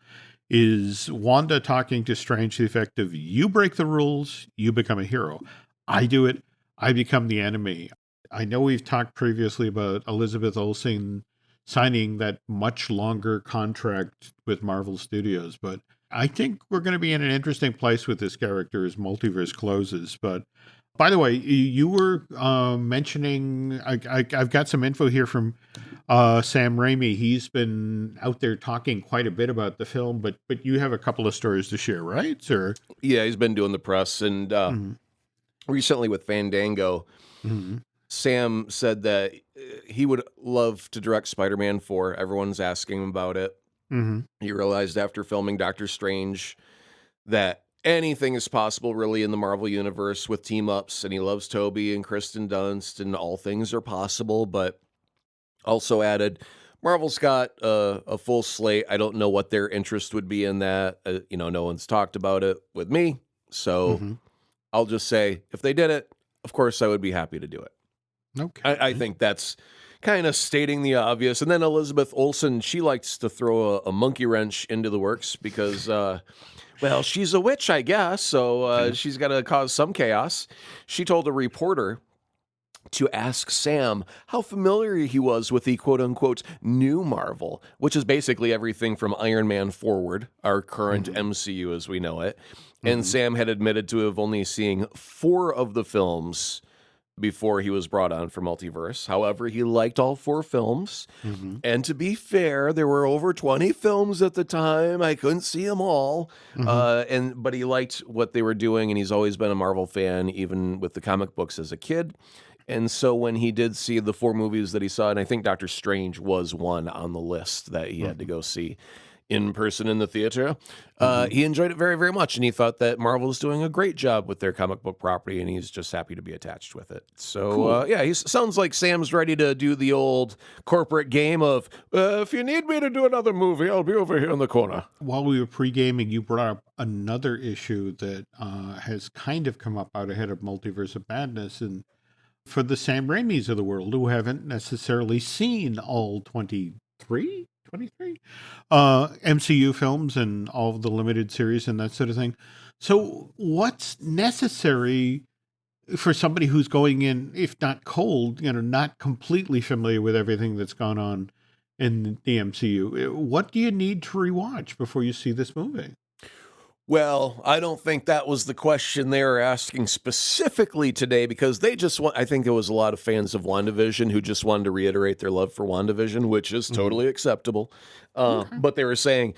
Speaker 4: is Wanda talking to Strange to the effect of, you break the rules, you become a hero. I do it, I become the enemy. I know we've talked previously about Elizabeth Olsen signing that much longer contract with Marvel Studios, but I think we're going to be in an interesting place with this character as Multiverse closes. But by the way, you were mentioning, I've got some info here from Sam Raimi. He's been out there talking quite a bit about the film, but you have a couple of stories to share, right? Or
Speaker 5: Yeah, he's been doing the press, and recently with Fandango, Sam said that he would love to direct Spider-Man 4. Everyone's asking him about it. He realized after filming Doctor Strange that anything is possible really in the Marvel universe with team-ups, and he loves Toby and Kristen Dunst, and all things are possible, but also added, Marvel's got a full slate. I don't know what their interest would be in that. No one's talked about it with me, so I'll just say, if they did it, of course I would be happy to do it.
Speaker 4: Okay.
Speaker 5: I think that's kind of stating the obvious. And then Elizabeth Olsen, she likes to throw a monkey wrench into the works because, well, she's a witch, I guess, so she's got to cause some chaos. She told a reporter to ask Sam how familiar he was with the quote-unquote new Marvel, which is basically everything from Iron Man forward, our current MCU as we know it. And Sam had admitted to have only seen 4 of the films before he was brought on for Multiverse. However, he liked all 4 films. And to be fair, there were over 20 films at the time. I couldn't see them all. But he liked what they were doing, and he's always been a Marvel fan, even with the comic books as a kid. And so when he did see the 4 movies that he saw, and I think Doctor Strange was one on the list that he had to go see in person in the theater, he enjoyed it very, very much. And he thought that Marvel was doing a great job with their comic book property, and he's just happy to be attached with it. So,
Speaker 4: Cool.
Speaker 5: he sounds like Sam's ready to do the old corporate game of, if you need me to do another movie, I'll be over here in the corner.
Speaker 4: While we were pre-gaming, you brought up another issue that has kind of come up out ahead of Multiverse of Madness, and for the Sam Raimis of the world who haven't necessarily seen all 23 MCU films and all of the limited series and that sort of thing. So what's necessary for somebody who's going in, if not cold, not completely familiar with everything that's gone on in the MCU? What do you need to rewatch before you see this movie?
Speaker 5: Well, I don't think that was the question they were asking specifically today, because I think there was a lot of fans of WandaVision who just wanted to reiterate their love for WandaVision, which is totally acceptable. But they were saying,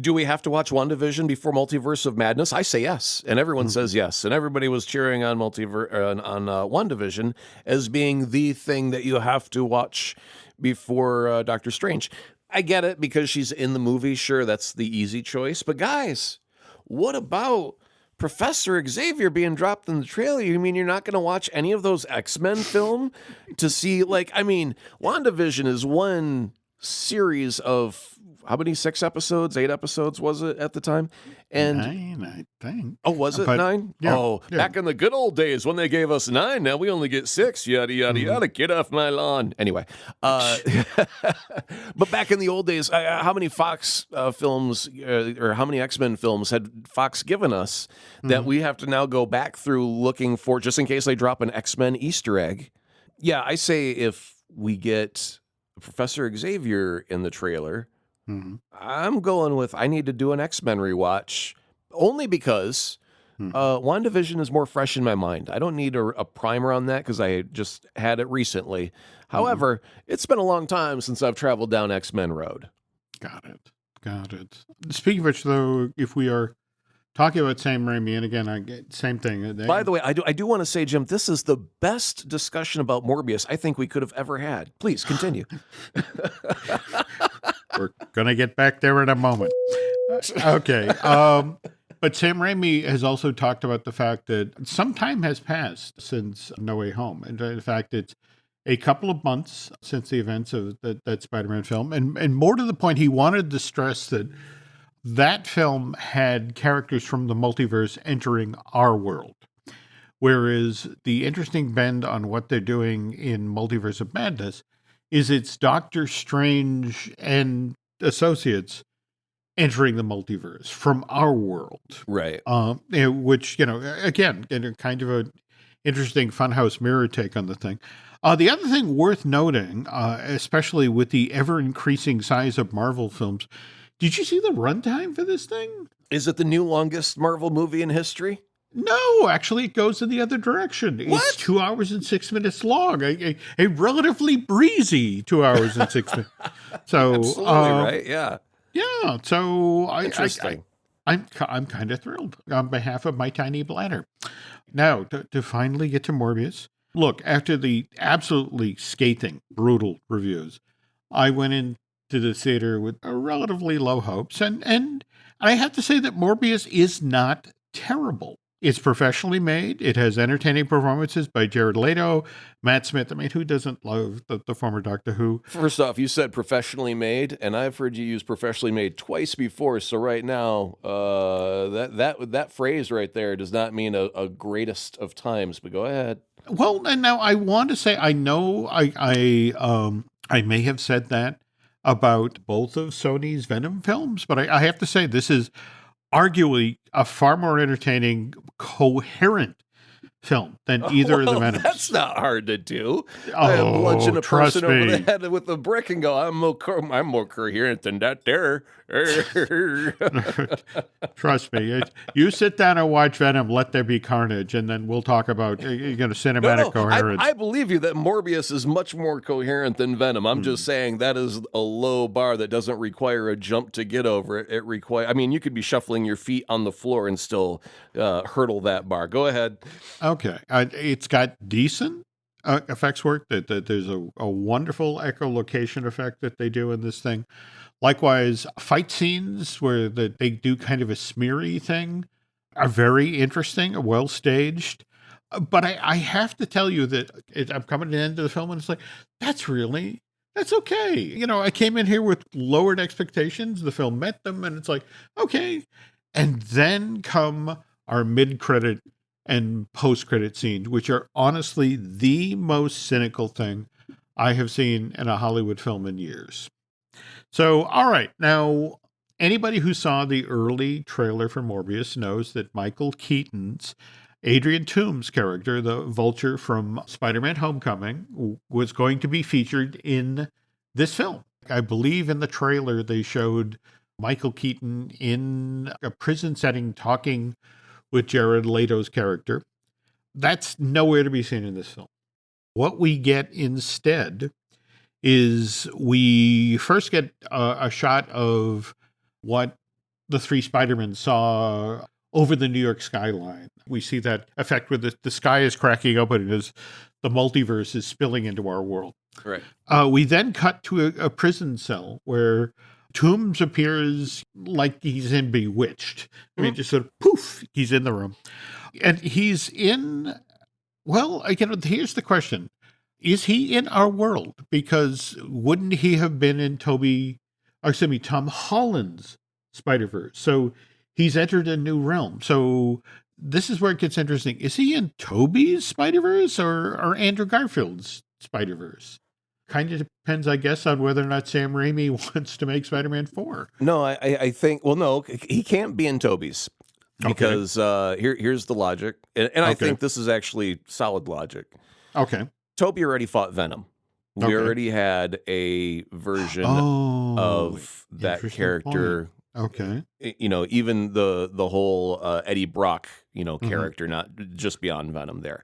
Speaker 5: do we have to watch WandaVision before Multiverse of Madness? I say yes, and everyone says yes. And everybody was cheering on WandaVision as being the thing that you have to watch before Doctor Strange. I get it, because she's in the movie. Sure, that's the easy choice. But guys, what about Professor Xavier being dropped in the trailer? You mean you're not going to watch any of those X-Men film to see, WandaVision is one series of how many, 6 episodes, 8 episodes was it at the time? And
Speaker 4: 9, I think.
Speaker 5: oh, was it
Speaker 4: But,
Speaker 5: 9?
Speaker 4: yeah,
Speaker 5: Oh,
Speaker 4: yeah.
Speaker 5: back in the good old days when they gave us 9, now we only get 6. Yada, yada, yada. Get off my lawn. Anyway. But back in the old days, how many Fox films or how many X-Men films had Fox given us that we have to now go back through looking for, just in case they drop an X-Men Easter egg? Yeah, I say if we get Professor Xavier in the trailer, I'm going with I need to do an X-Men rewatch, only because WandaVision is more fresh in my mind. I don't need a primer on that because I just had it recently. However, it's been a long time since I've traveled down X-Men Road.
Speaker 4: Got it. Speaking of which, though, if we are talking about Sam Raimi, and again, I get same thing.
Speaker 5: By the way, I do want to say, Jim, this is the best discussion about Morbius I think we could have ever had. Please continue.
Speaker 4: We're going to get back there in a moment. Okay. But Sam Raimi has also talked about the fact that some time has passed since No Way Home. And in fact, it's a couple of months since the events of that Spider-Man film. And more to the point, he wanted to stress that film had characters from the multiverse entering our world. Whereas the interesting bend on what they're doing in Multiverse of Madness is it's Doctor Strange and associates entering the multiverse from our world.
Speaker 5: Right.
Speaker 4: Which, again, kind of an interesting funhouse mirror take on the thing. The other thing worth noting, especially with the ever-increasing size of Marvel films, did you see the runtime for this thing?
Speaker 5: Is it the new longest Marvel movie in history?
Speaker 4: No, actually, it goes in the other direction.
Speaker 5: What?
Speaker 4: It's 2 hours and 6 minutes long. A relatively breezy 2 hours and 6 minutes. So,
Speaker 5: absolutely right. Yeah.
Speaker 4: Yeah. So
Speaker 5: Interesting.
Speaker 4: I'm kind of thrilled on behalf of my tiny bladder. Now, to finally get to Morbius. Look, after the absolutely scathing, brutal reviews, I went into the theater with relatively low hopes, and I have to say that Morbius is not terrible. It's professionally made. It has entertaining performances by Jared Leto, Matt Smith. I mean, who doesn't love the former Doctor Who?
Speaker 5: First off, you said professionally made, and I've heard you use professionally made twice before. So right now, that phrase right there does not mean a greatest of times. But go ahead.
Speaker 4: Well, and now I want to say I know I may have said that about both of Sony's Venom films, but I have to say this is arguably a far more entertaining, coherent film than either of the Venoms.
Speaker 5: That's not hard to do.
Speaker 4: Oh,
Speaker 5: Bludgeon a
Speaker 4: trust
Speaker 5: person over
Speaker 4: me.
Speaker 5: the head with a brick and go, I'm more coherent than that there.
Speaker 4: Trust me. You sit down and watch Venom, Let There Be Carnage, and then we'll talk about cinematic coherence.
Speaker 5: I believe you that Morbius is much more coherent than Venom. I'm just saying that is a low bar that doesn't require a jump to get over it. You could be shuffling your feet on the floor and still hurdle that bar. Go ahead.
Speaker 4: Okay. It's got decent effects work. That there's a wonderful echolocation effect that they do in this thing. Likewise, fight scenes where they do kind of a smeary thing are very interesting, well staged. But I have to tell you that I'm coming to the end of the film and it's like, that's okay. I came in here with lowered expectations. The film met them and it's like, okay. And then come our mid-credit and post-credit scenes, which are honestly the most cynical thing I have seen in a Hollywood film in years. So, all right. Now, anybody who saw the early trailer for Morbius knows that Michael Keaton's Adrian Toomes character, the Vulture from Spider-Man Homecoming, was going to be featured in this film. I believe in the trailer they showed Michael Keaton in a prison setting talking with Jared Leto's character. That's nowhere to be seen in this film. What we get instead is we first get a shot of what the three Spider-Men saw over the New York skyline. We see that effect where the sky is cracking open as the multiverse is spilling into our world.
Speaker 5: Right.
Speaker 4: We then cut to a prison cell where Toomes appears like he's in Bewitched. I mean, just sort of poof, he's in the room. And he's in, well, here's the question. Is he in our world? Because wouldn't he have been in Tobey excuse me, Tom Holland's Spider-Verse. So he's entered a new realm. So this is where it gets interesting. Is he in Tobey's Spider-Verse or Andrew Garfield's Spider-Verse? Kind of depends, I guess, on whether or not Sam Raimi wants to make Spider-Man 4.
Speaker 5: No, I think, well, no, he can't be in Tobey's because here's the logic. And I think this is actually solid logic.
Speaker 4: Okay.
Speaker 5: Tobey already fought Venom. We already had a version of that character.
Speaker 4: Point. Okay.
Speaker 5: You know, even the whole Eddie Brock, character, not just beyond Venom there.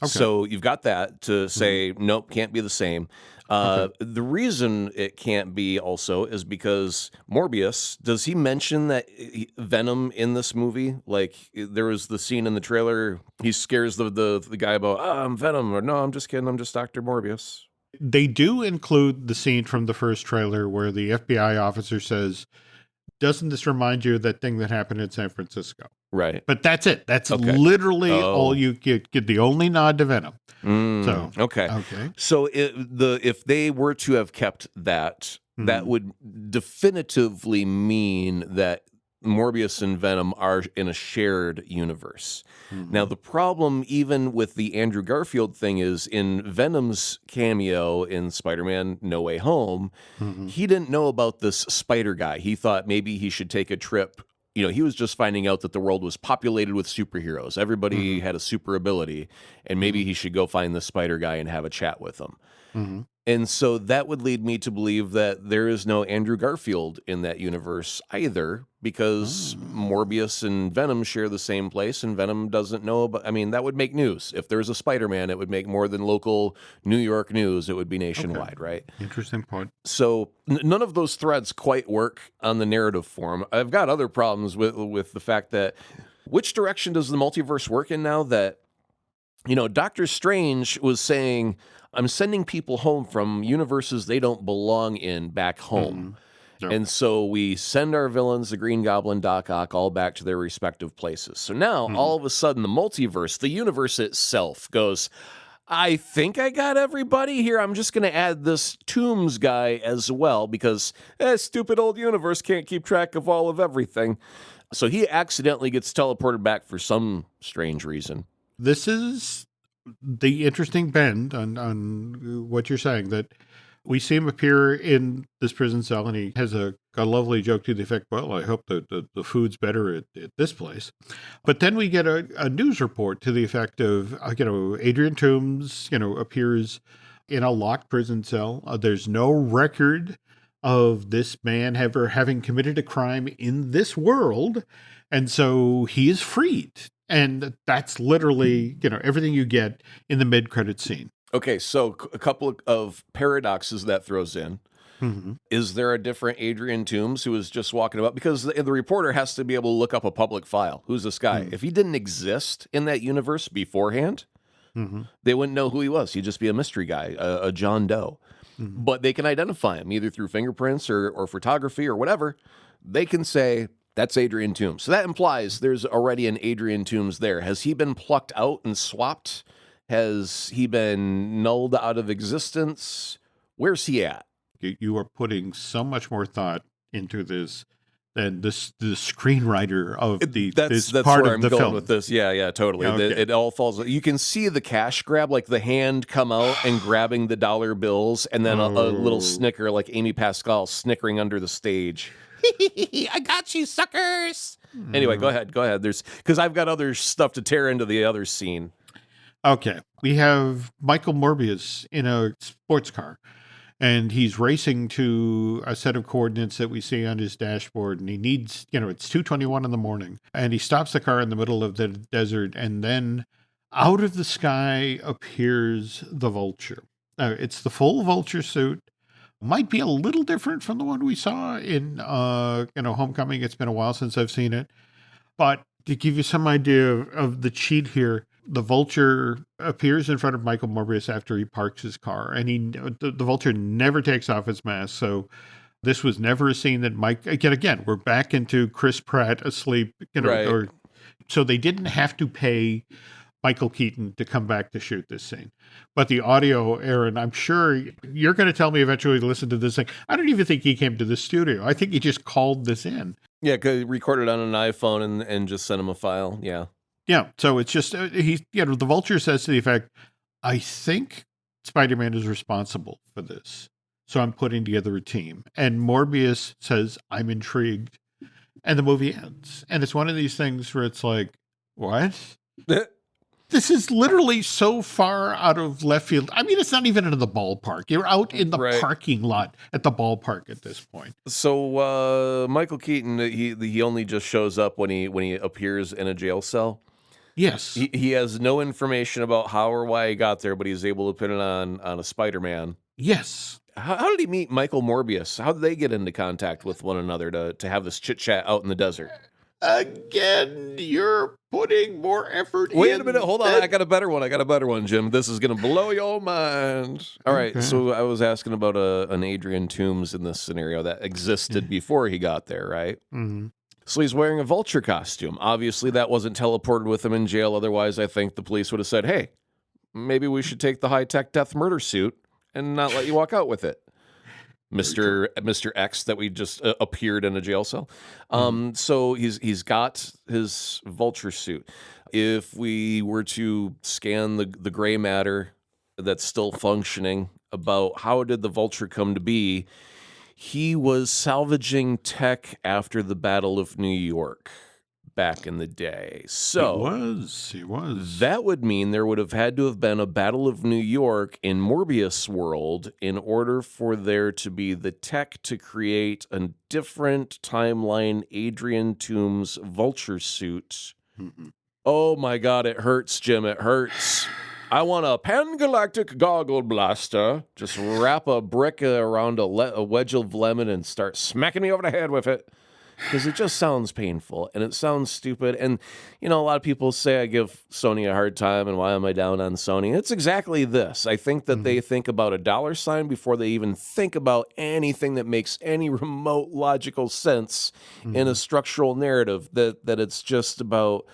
Speaker 5: Okay. So you've got that to say, nope, can't be the same. The reason it can't be also is because Morbius, does he mention that Venom in this movie? Like, there was the scene in the trailer, he scares the guy about, I'm Venom, or no, I'm just kidding, I'm just Dr. Morbius.
Speaker 4: They do include the scene from the first trailer where the FBI officer says, doesn't this remind you of that thing that happened in San Francisco?
Speaker 5: Right.
Speaker 4: But that's it. That's literally all you get the only nod to Venom. So
Speaker 5: So if they were to have kept that, that would definitively mean that Morbius and Venom are in a shared universe. Now, the problem, even with the Andrew Garfield thing, is in Venom's cameo in Spider-Man No Way Home, he didn't know about this spider guy. He thought maybe he should take a trip. He was just finding out that the world was populated with superheroes. Everybody had a super ability, and maybe he should go find the spider guy and have a chat with him. And so that would lead me to believe that there is no Andrew Garfield in that universe either, because Morbius and Venom share the same place, and Venom doesn't know about. I mean, that would make news. If there's a Spider-Man, it would make more than local New York news. It would be nationwide, right?
Speaker 4: Interesting point.
Speaker 5: So none of those threads quite work on the narrative form. I've got other problems with the fact that which direction does the multiverse work in now that, Doctor Strange was saying, I'm sending people home from universes they don't belong in back home. And so we send our villains, the Green Goblin, Doc Ock, all back to their respective places. So now, all of a sudden, the multiverse, the universe itself goes, I think I got everybody here. I'm just going to add this Toombs guy as well because stupid old universe can't keep track of all of everything. So he accidentally gets teleported back for some strange reason.
Speaker 4: This is the interesting bend on what you're saying, that we see him appear in this prison cell, and he has a lovely joke to the effect, well, I hope that the food's better at this place. But then we get a news report to the effect of, Adrian Toombs, appears in a locked prison cell. There's no record of this man ever having committed a crime in this world. And so he is freed. And that's literally, everything you get in the mid-credit scene.
Speaker 5: Okay, so a couple of paradoxes that throws in. Is there a different Adrian Toombs who is just walking about? Because the reporter has to be able to look up a public file. Who's this guy? If he didn't exist in that universe beforehand, they wouldn't know who he was. He'd just be a mystery guy, a John Doe. But they can identify him either through fingerprints or photography or whatever. They can say, that's Adrian Toombs. So that implies there's already an Adrian Toombs there. Has he been plucked out and swapped? Has he been nulled out of existence? Where's he at?
Speaker 4: You are putting so much more thought into this than the screenwriter of this part
Speaker 5: where
Speaker 4: of
Speaker 5: I'm
Speaker 4: the
Speaker 5: going
Speaker 4: film.
Speaker 5: with this. Yeah, totally.
Speaker 4: Okay.
Speaker 5: It all falls. You can see the cash grab, like the hand come out and grabbing the dollar bills, and then a little snicker, like Amy Pascal snickering under the stage. I got you, suckers. Anyway, go ahead. Because I've got other stuff to tear into the other scene.
Speaker 4: Okay. We have Michael Morbius in a sports car, and he's racing to a set of coordinates that we see on his dashboard, and he needs, it's 2:21 in the morning, and he stops the car in the middle of the desert, and then out of the sky appears the Vulture. It's the full Vulture suit. Might be a little different from the one we saw in, Homecoming. It's been a while since I've seen it. But to give you some idea of the cheat here, the Vulture appears in front of Michael Morbius after he parks his car. And the Vulture never takes off his mask. So this was never a scene that Mike... Again, we're back into Chris Pratt asleep.
Speaker 5: Right.
Speaker 4: So they didn't have to pay Michael Keaton to come back to shoot this scene. But the audio, Aaron, I'm sure you're going to tell me eventually to listen to this thing. I don't even think he came to the studio. I think he just called this in.
Speaker 5: Yeah, recorded on an iPhone and just sent him a file. Yeah.
Speaker 4: Yeah. So it's just, the Vulture says to the effect, I think Spider-Man is responsible for this. So I'm putting together a team. And Morbius says, I'm intrigued. And the movie ends. And it's one of these things where it's like, what? This is literally so far out of left field. I mean, it's not even in the ballpark. You're out in the parking lot at the ballpark at this point.
Speaker 5: So Michael Keaton, he only just shows up when he appears in a jail cell.
Speaker 4: Yes.
Speaker 5: He has no information about how or why he got there, but he's able to put it on a Spider-Man.
Speaker 4: Yes.
Speaker 5: How did he meet Michael Morbius? How did they get into contact with one another to have this chit-chat out in the desert?
Speaker 4: Again, you're putting more effort in.
Speaker 5: Wait a minute, hold on. I got a better one, Jim. This is going to blow your mind. All right, so I was asking about an Adrian Toomes in this scenario that existed before he got there, right?
Speaker 4: Mm-hmm.
Speaker 5: So he's wearing a Vulture costume. Obviously, that wasn't teleported with him in jail. Otherwise, I think the police would have said, hey, maybe we should take the high-tech death murder suit and not let you walk out with it. Mr. X that we just appeared in a jail cell. So he's got his Vulture suit. If we were to scan the gray matter that's still functioning about how did the Vulture come to be, he was salvaging tech after the Battle of New York back in the day. So
Speaker 4: he was.
Speaker 5: That would mean there would have had to have been a Battle of New York in Morbius world in order for there to be the tech to create a different timeline Adrian Toomes Vulture suit.
Speaker 4: Mm-hmm.
Speaker 5: Oh my God, it hurts, Jim. It hurts. I want a pan-galactic goggle blaster. Just wrap a brick around a wedge of lemon and start smacking me over the head with it. Because it just sounds painful and it sounds stupid. And, a lot of people say I give Sony a hard time and why am I down on Sony? It's exactly this. I think that they think about a dollar sign before they even think about anything that makes any remote logical sense in a structural narrative, that it's just about,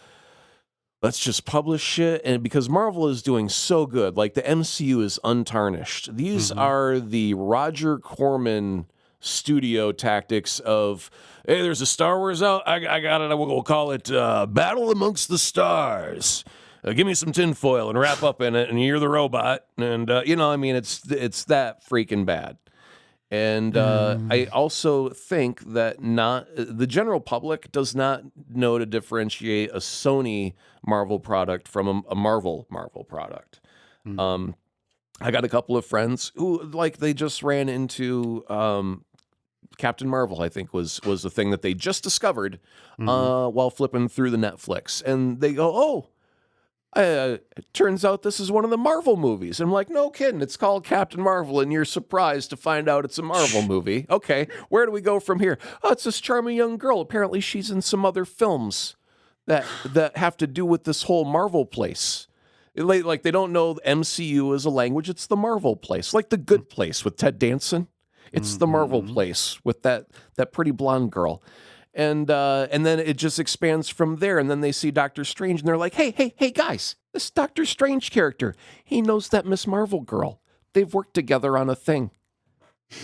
Speaker 5: let's just publish shit. And because Marvel is doing so good, like the MCU is untarnished. These are the Roger Corman studio tactics of, hey, there's a Star Wars out. I got it. We'll call it Battle Amongst the Stars. Give me some tinfoil and wrap up in it, and you're the robot. And, it's that freaking bad. And I also think that the general public does not know to differentiate a Sony Marvel product from a Marvel product. I got a couple of friends who, they just ran into Captain Marvel, I think, was the thing that they just discovered while flipping through the Netflix. And they go, it turns out this is one of the Marvel movies. I'm like, no kidding. It's called Captain Marvel, and you're surprised to find out it's a Marvel movie. Okay, where do we go from here? Oh, it's this charming young girl. Apparently she's in some other films that have to do with this whole Marvel place. Like they don't know MCU as a language. It's the Marvel place, like The Good Place with Ted Danson. It's the Marvel place with that pretty blonde girl. And then it just expands from there. And then they see Doctor Strange and they're like, hey, guys, this Doctor Strange character, he knows that Miss Marvel girl. They've worked together on a thing.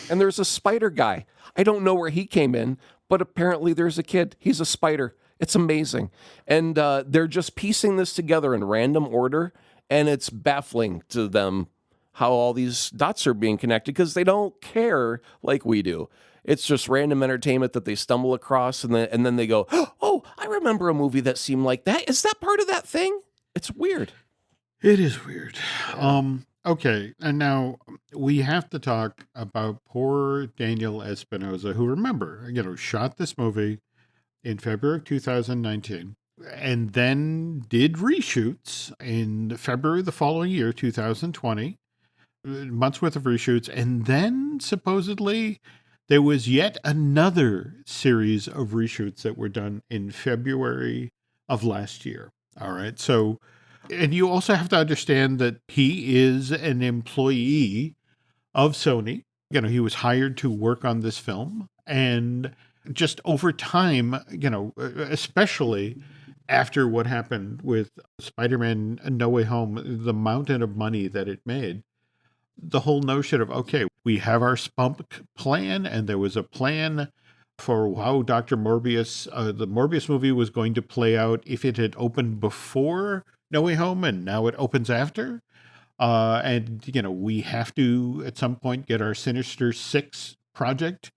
Speaker 5: And there's a spider guy. I don't know where he came in, but apparently there's a kid. He's a spider. It's amazing. And they're just piecing this together in random order. And it's baffling to them how all these dots are being connected because they don't care like we do. It's just random entertainment that they stumble across, and then they go, oh, I remember a movie that seemed like that. Is that part of that thing? It's weird.
Speaker 4: It is weird. Okay, and now we have to talk about poor Daniel Espinosa, who, remember, shot this movie in February of 2019. And then did reshoots in February the following year, 2020. Months worth of reshoots, and then supposedly there was yet another series of reshoots that were done in February of last year. All right. So, and you also have to understand that he is an employee of Sony. He was hired to work on this film, and just over time, especially after what happened with Spider-Man No Way Home, the mountain of money that it made, the whole notion of, okay, we have our spunk plan, and there was a plan for how Dr. Morbius, the Morbius movie was going to play out if it had opened before No Way Home, and now it opens after. And, we have to, at some point, get our Sinister Six project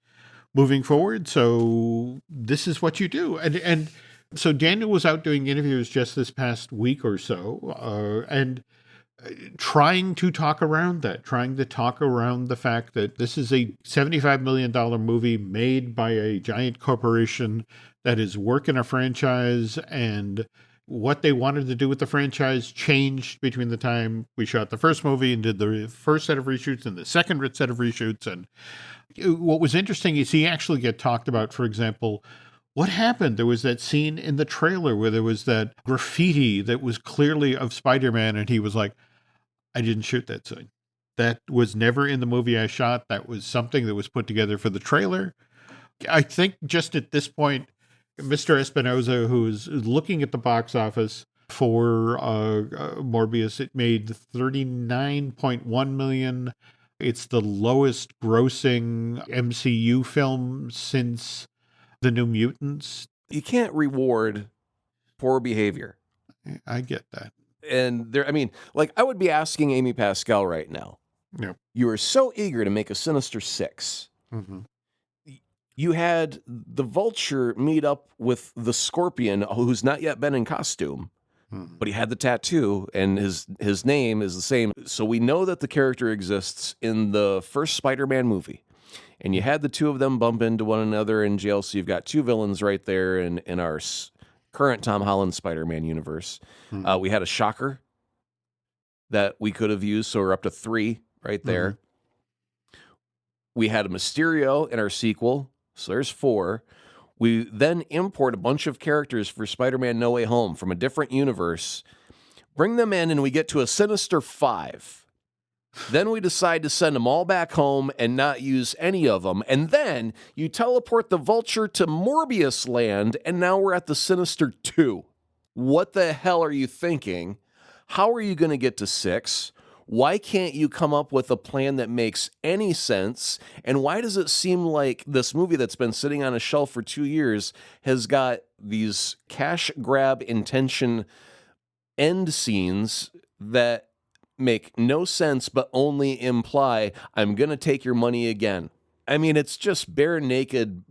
Speaker 4: moving forward. So this is what you do. And so Daniel was out doing interviews just this past week or so, and trying to talk around the fact that this is a $75 million movie made by a giant corporation that is working a franchise, and what they wanted to do with the franchise changed between the time we shot the first movie and did the first set of reshoots and the second set of reshoots. And what was interesting is he actually get talked about, for example, what happened? There was that scene in the trailer where there was that graffiti that was clearly of Spider-Man, and he was like, I didn't shoot that scene. That was never in the movie I shot. That was something that was put together for the trailer. I think just at this point, Mr. Espinosa, who's looking at the box office for Morbius, it made $39.1 million. It's the lowest grossing MCU film since The New Mutants.
Speaker 5: You can't reward poor behavior.
Speaker 4: I get that.
Speaker 5: And I would be asking Amy Pascal right now.
Speaker 4: Yeah.
Speaker 5: You were so eager to make a Sinister Six.
Speaker 4: Mm-hmm.
Speaker 5: You had the Vulture meet up with the Scorpion, who's not yet been in costume, but he had the tattoo, and his name is the same. So we know that the character exists in the first Spider-Man movie. And you had the two of them bump into one another in jail, so you've got two villains right there in our current Tom Holland Spider-Man universe. We had a Shocker that we could have used, so we're up to 3 right there. We had a Mysterio in our sequel, so there's 4. We then import a bunch of characters for Spider-Man No Way Home from a different universe, bring them in, and we get to a Sinister 5. Then we decide to send them all back home and not use any of them. And then you teleport the Vulture to Morbius land, and now we're at the Sinister 2. What the hell are you thinking? How are you going to get to 6? Why can't you come up with a plan that makes any sense? And why does it seem like this movie that's been sitting on a shelf for 2 years has got these cash grab intention end scenes that make no sense but only imply I'm going to take your money again? I mean, it's just bare naked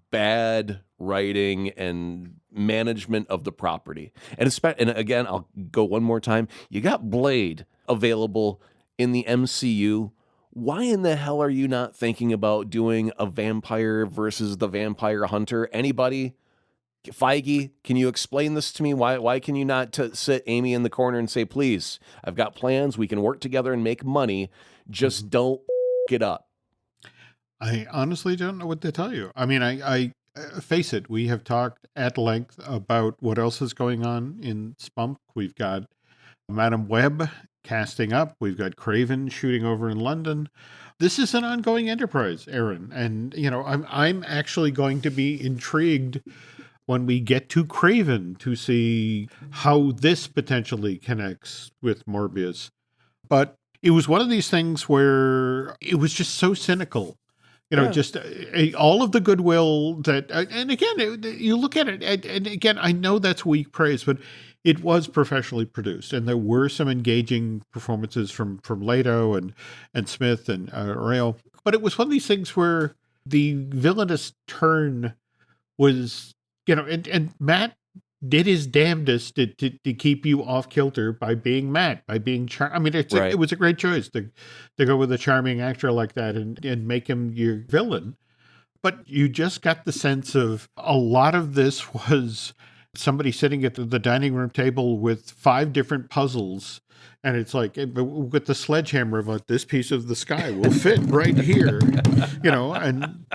Speaker 5: bad writing and management of the property. And again, I'll go one more time. You got Blade available in the MCU. Why in the hell are you not thinking about doing a vampire versus the vampire hunter? Anybody? Feige, can you explain this to me? Why can you not sit Amy in the corner and say, please, I've got plans. We can work together and make money. Just don't it up.
Speaker 4: I honestly don't know what to tell you. I mean, I face it. We have talked at length about what else is going on in Spunk. We've got Madam Web casting up. We've got Craven shooting over in London. This is an ongoing enterprise, Aaron. And, I'm actually going to be intrigued when we get to Craven to see how this potentially connects with Morbius. But it was one of these things where it was just so cynical. Just all of the goodwill that, and again, you look at it, and again, I know that's weak praise, but it was professionally produced, and there were some engaging performances from Leto and Smith and Rail. But it was one of these things where the villainous turn was, and Matt did his damnedest to keep you off kilter by being Matt, by being I mean, it was a great choice to go with a charming actor like that and make him your villain. But you just got the sense of a lot of this was somebody sitting at the dining room table with 5 different puzzles. And it's like, with the sledgehammer about this piece of the sky will fit right here, and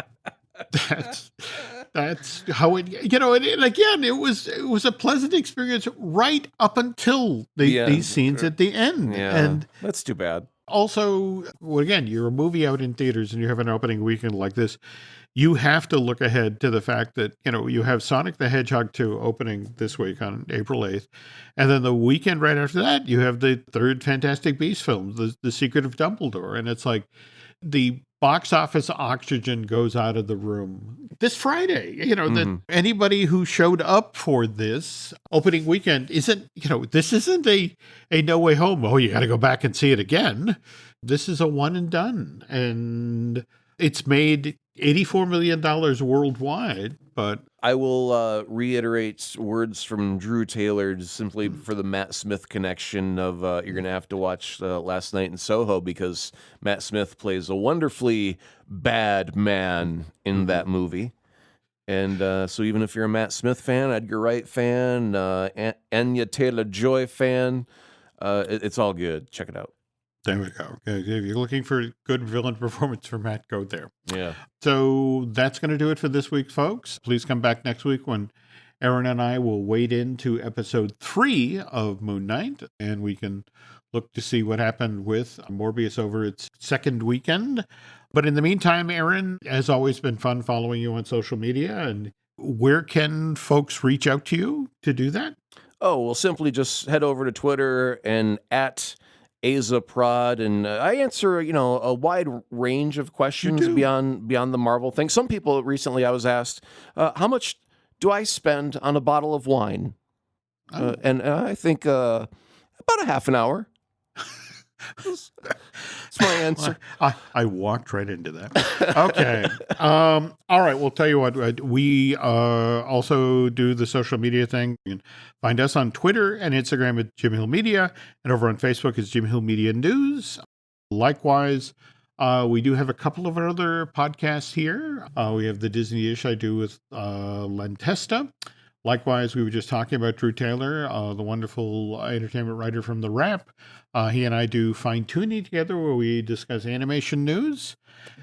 Speaker 4: that's how it, and again, it was a pleasant experience right up until these scenes at the end.
Speaker 5: Yeah,
Speaker 4: and
Speaker 5: that's too bad.
Speaker 4: Also, well, again, you're a movie out in theaters and you have an opening weekend like this, you have to look ahead to the fact that, you have Sonic the Hedgehog 2 opening this week on April 8th. And then the weekend right after that, you have the third Fantastic Beasts film, The Secret of Dumbledore. And it's like the box office oxygen goes out of the room this Friday. That anybody who showed up for this opening weekend this isn't a No Way Home. Oh, you got to go back and see it again. This is a one and done. And it's made $84 million worldwide, but
Speaker 5: I will reiterate words from Drew Taylor simply for the Matt Smith connection of you're going to have to watch Last Night in Soho, because Matt Smith plays a wonderfully bad man in that movie. And so even if you're a Matt Smith fan, Edgar Wright fan, Anya Taylor-Joy fan, it's all good. Check it out.
Speaker 4: There we go. If you're looking for a good villain performance for Matt, go there.
Speaker 5: Yeah.
Speaker 4: So that's going to do it for this week, folks. Please come back next week when Aaron and I will wade into episode 3 of Moon Knight, and we can look to see what happened with Morbius over its second weekend. But in the meantime, Aaron, has always been fun following you on social media. And where can folks reach out to you to do that?
Speaker 5: Oh, well, simply just head over to Twitter and at Asa Prod, and I answer, a wide range of questions beyond the Marvel thing. Some people recently, I was asked, how much do I spend on a bottle of wine? And I think about a half an hour. That's my answer.
Speaker 4: I walked right into that. Okay. All right. We'll tell you what. We also do the social media thing. You can find us on Twitter and Instagram at Jim Hill Media, and over on Facebook is Jim Hill Media News. Likewise, we do have a couple of other podcasts here. We have the Disney-ish I do with Len Testa. Likewise, we were just talking about Drew Taylor, the wonderful entertainment writer from The Wrap. He and I do Fine Tuning together, where we discuss animation news.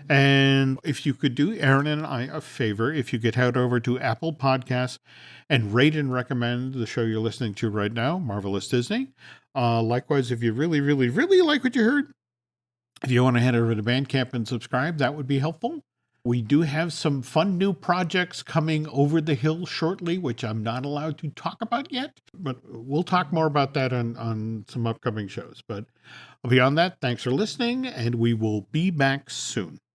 Speaker 4: And if you could do Aaron and I a favor, if you could head over to Apple Podcasts and rate and recommend the show you're listening to right now, Marvelous Disney. Likewise, if you really, really, really like what you heard, if you want to head over to Bandcamp and subscribe, that would be helpful. We do have some fun new projects coming over the hill shortly, which I'm not allowed to talk about yet, but we'll talk more about that on some upcoming shows. But beyond that, thanks for listening, and we will be back soon.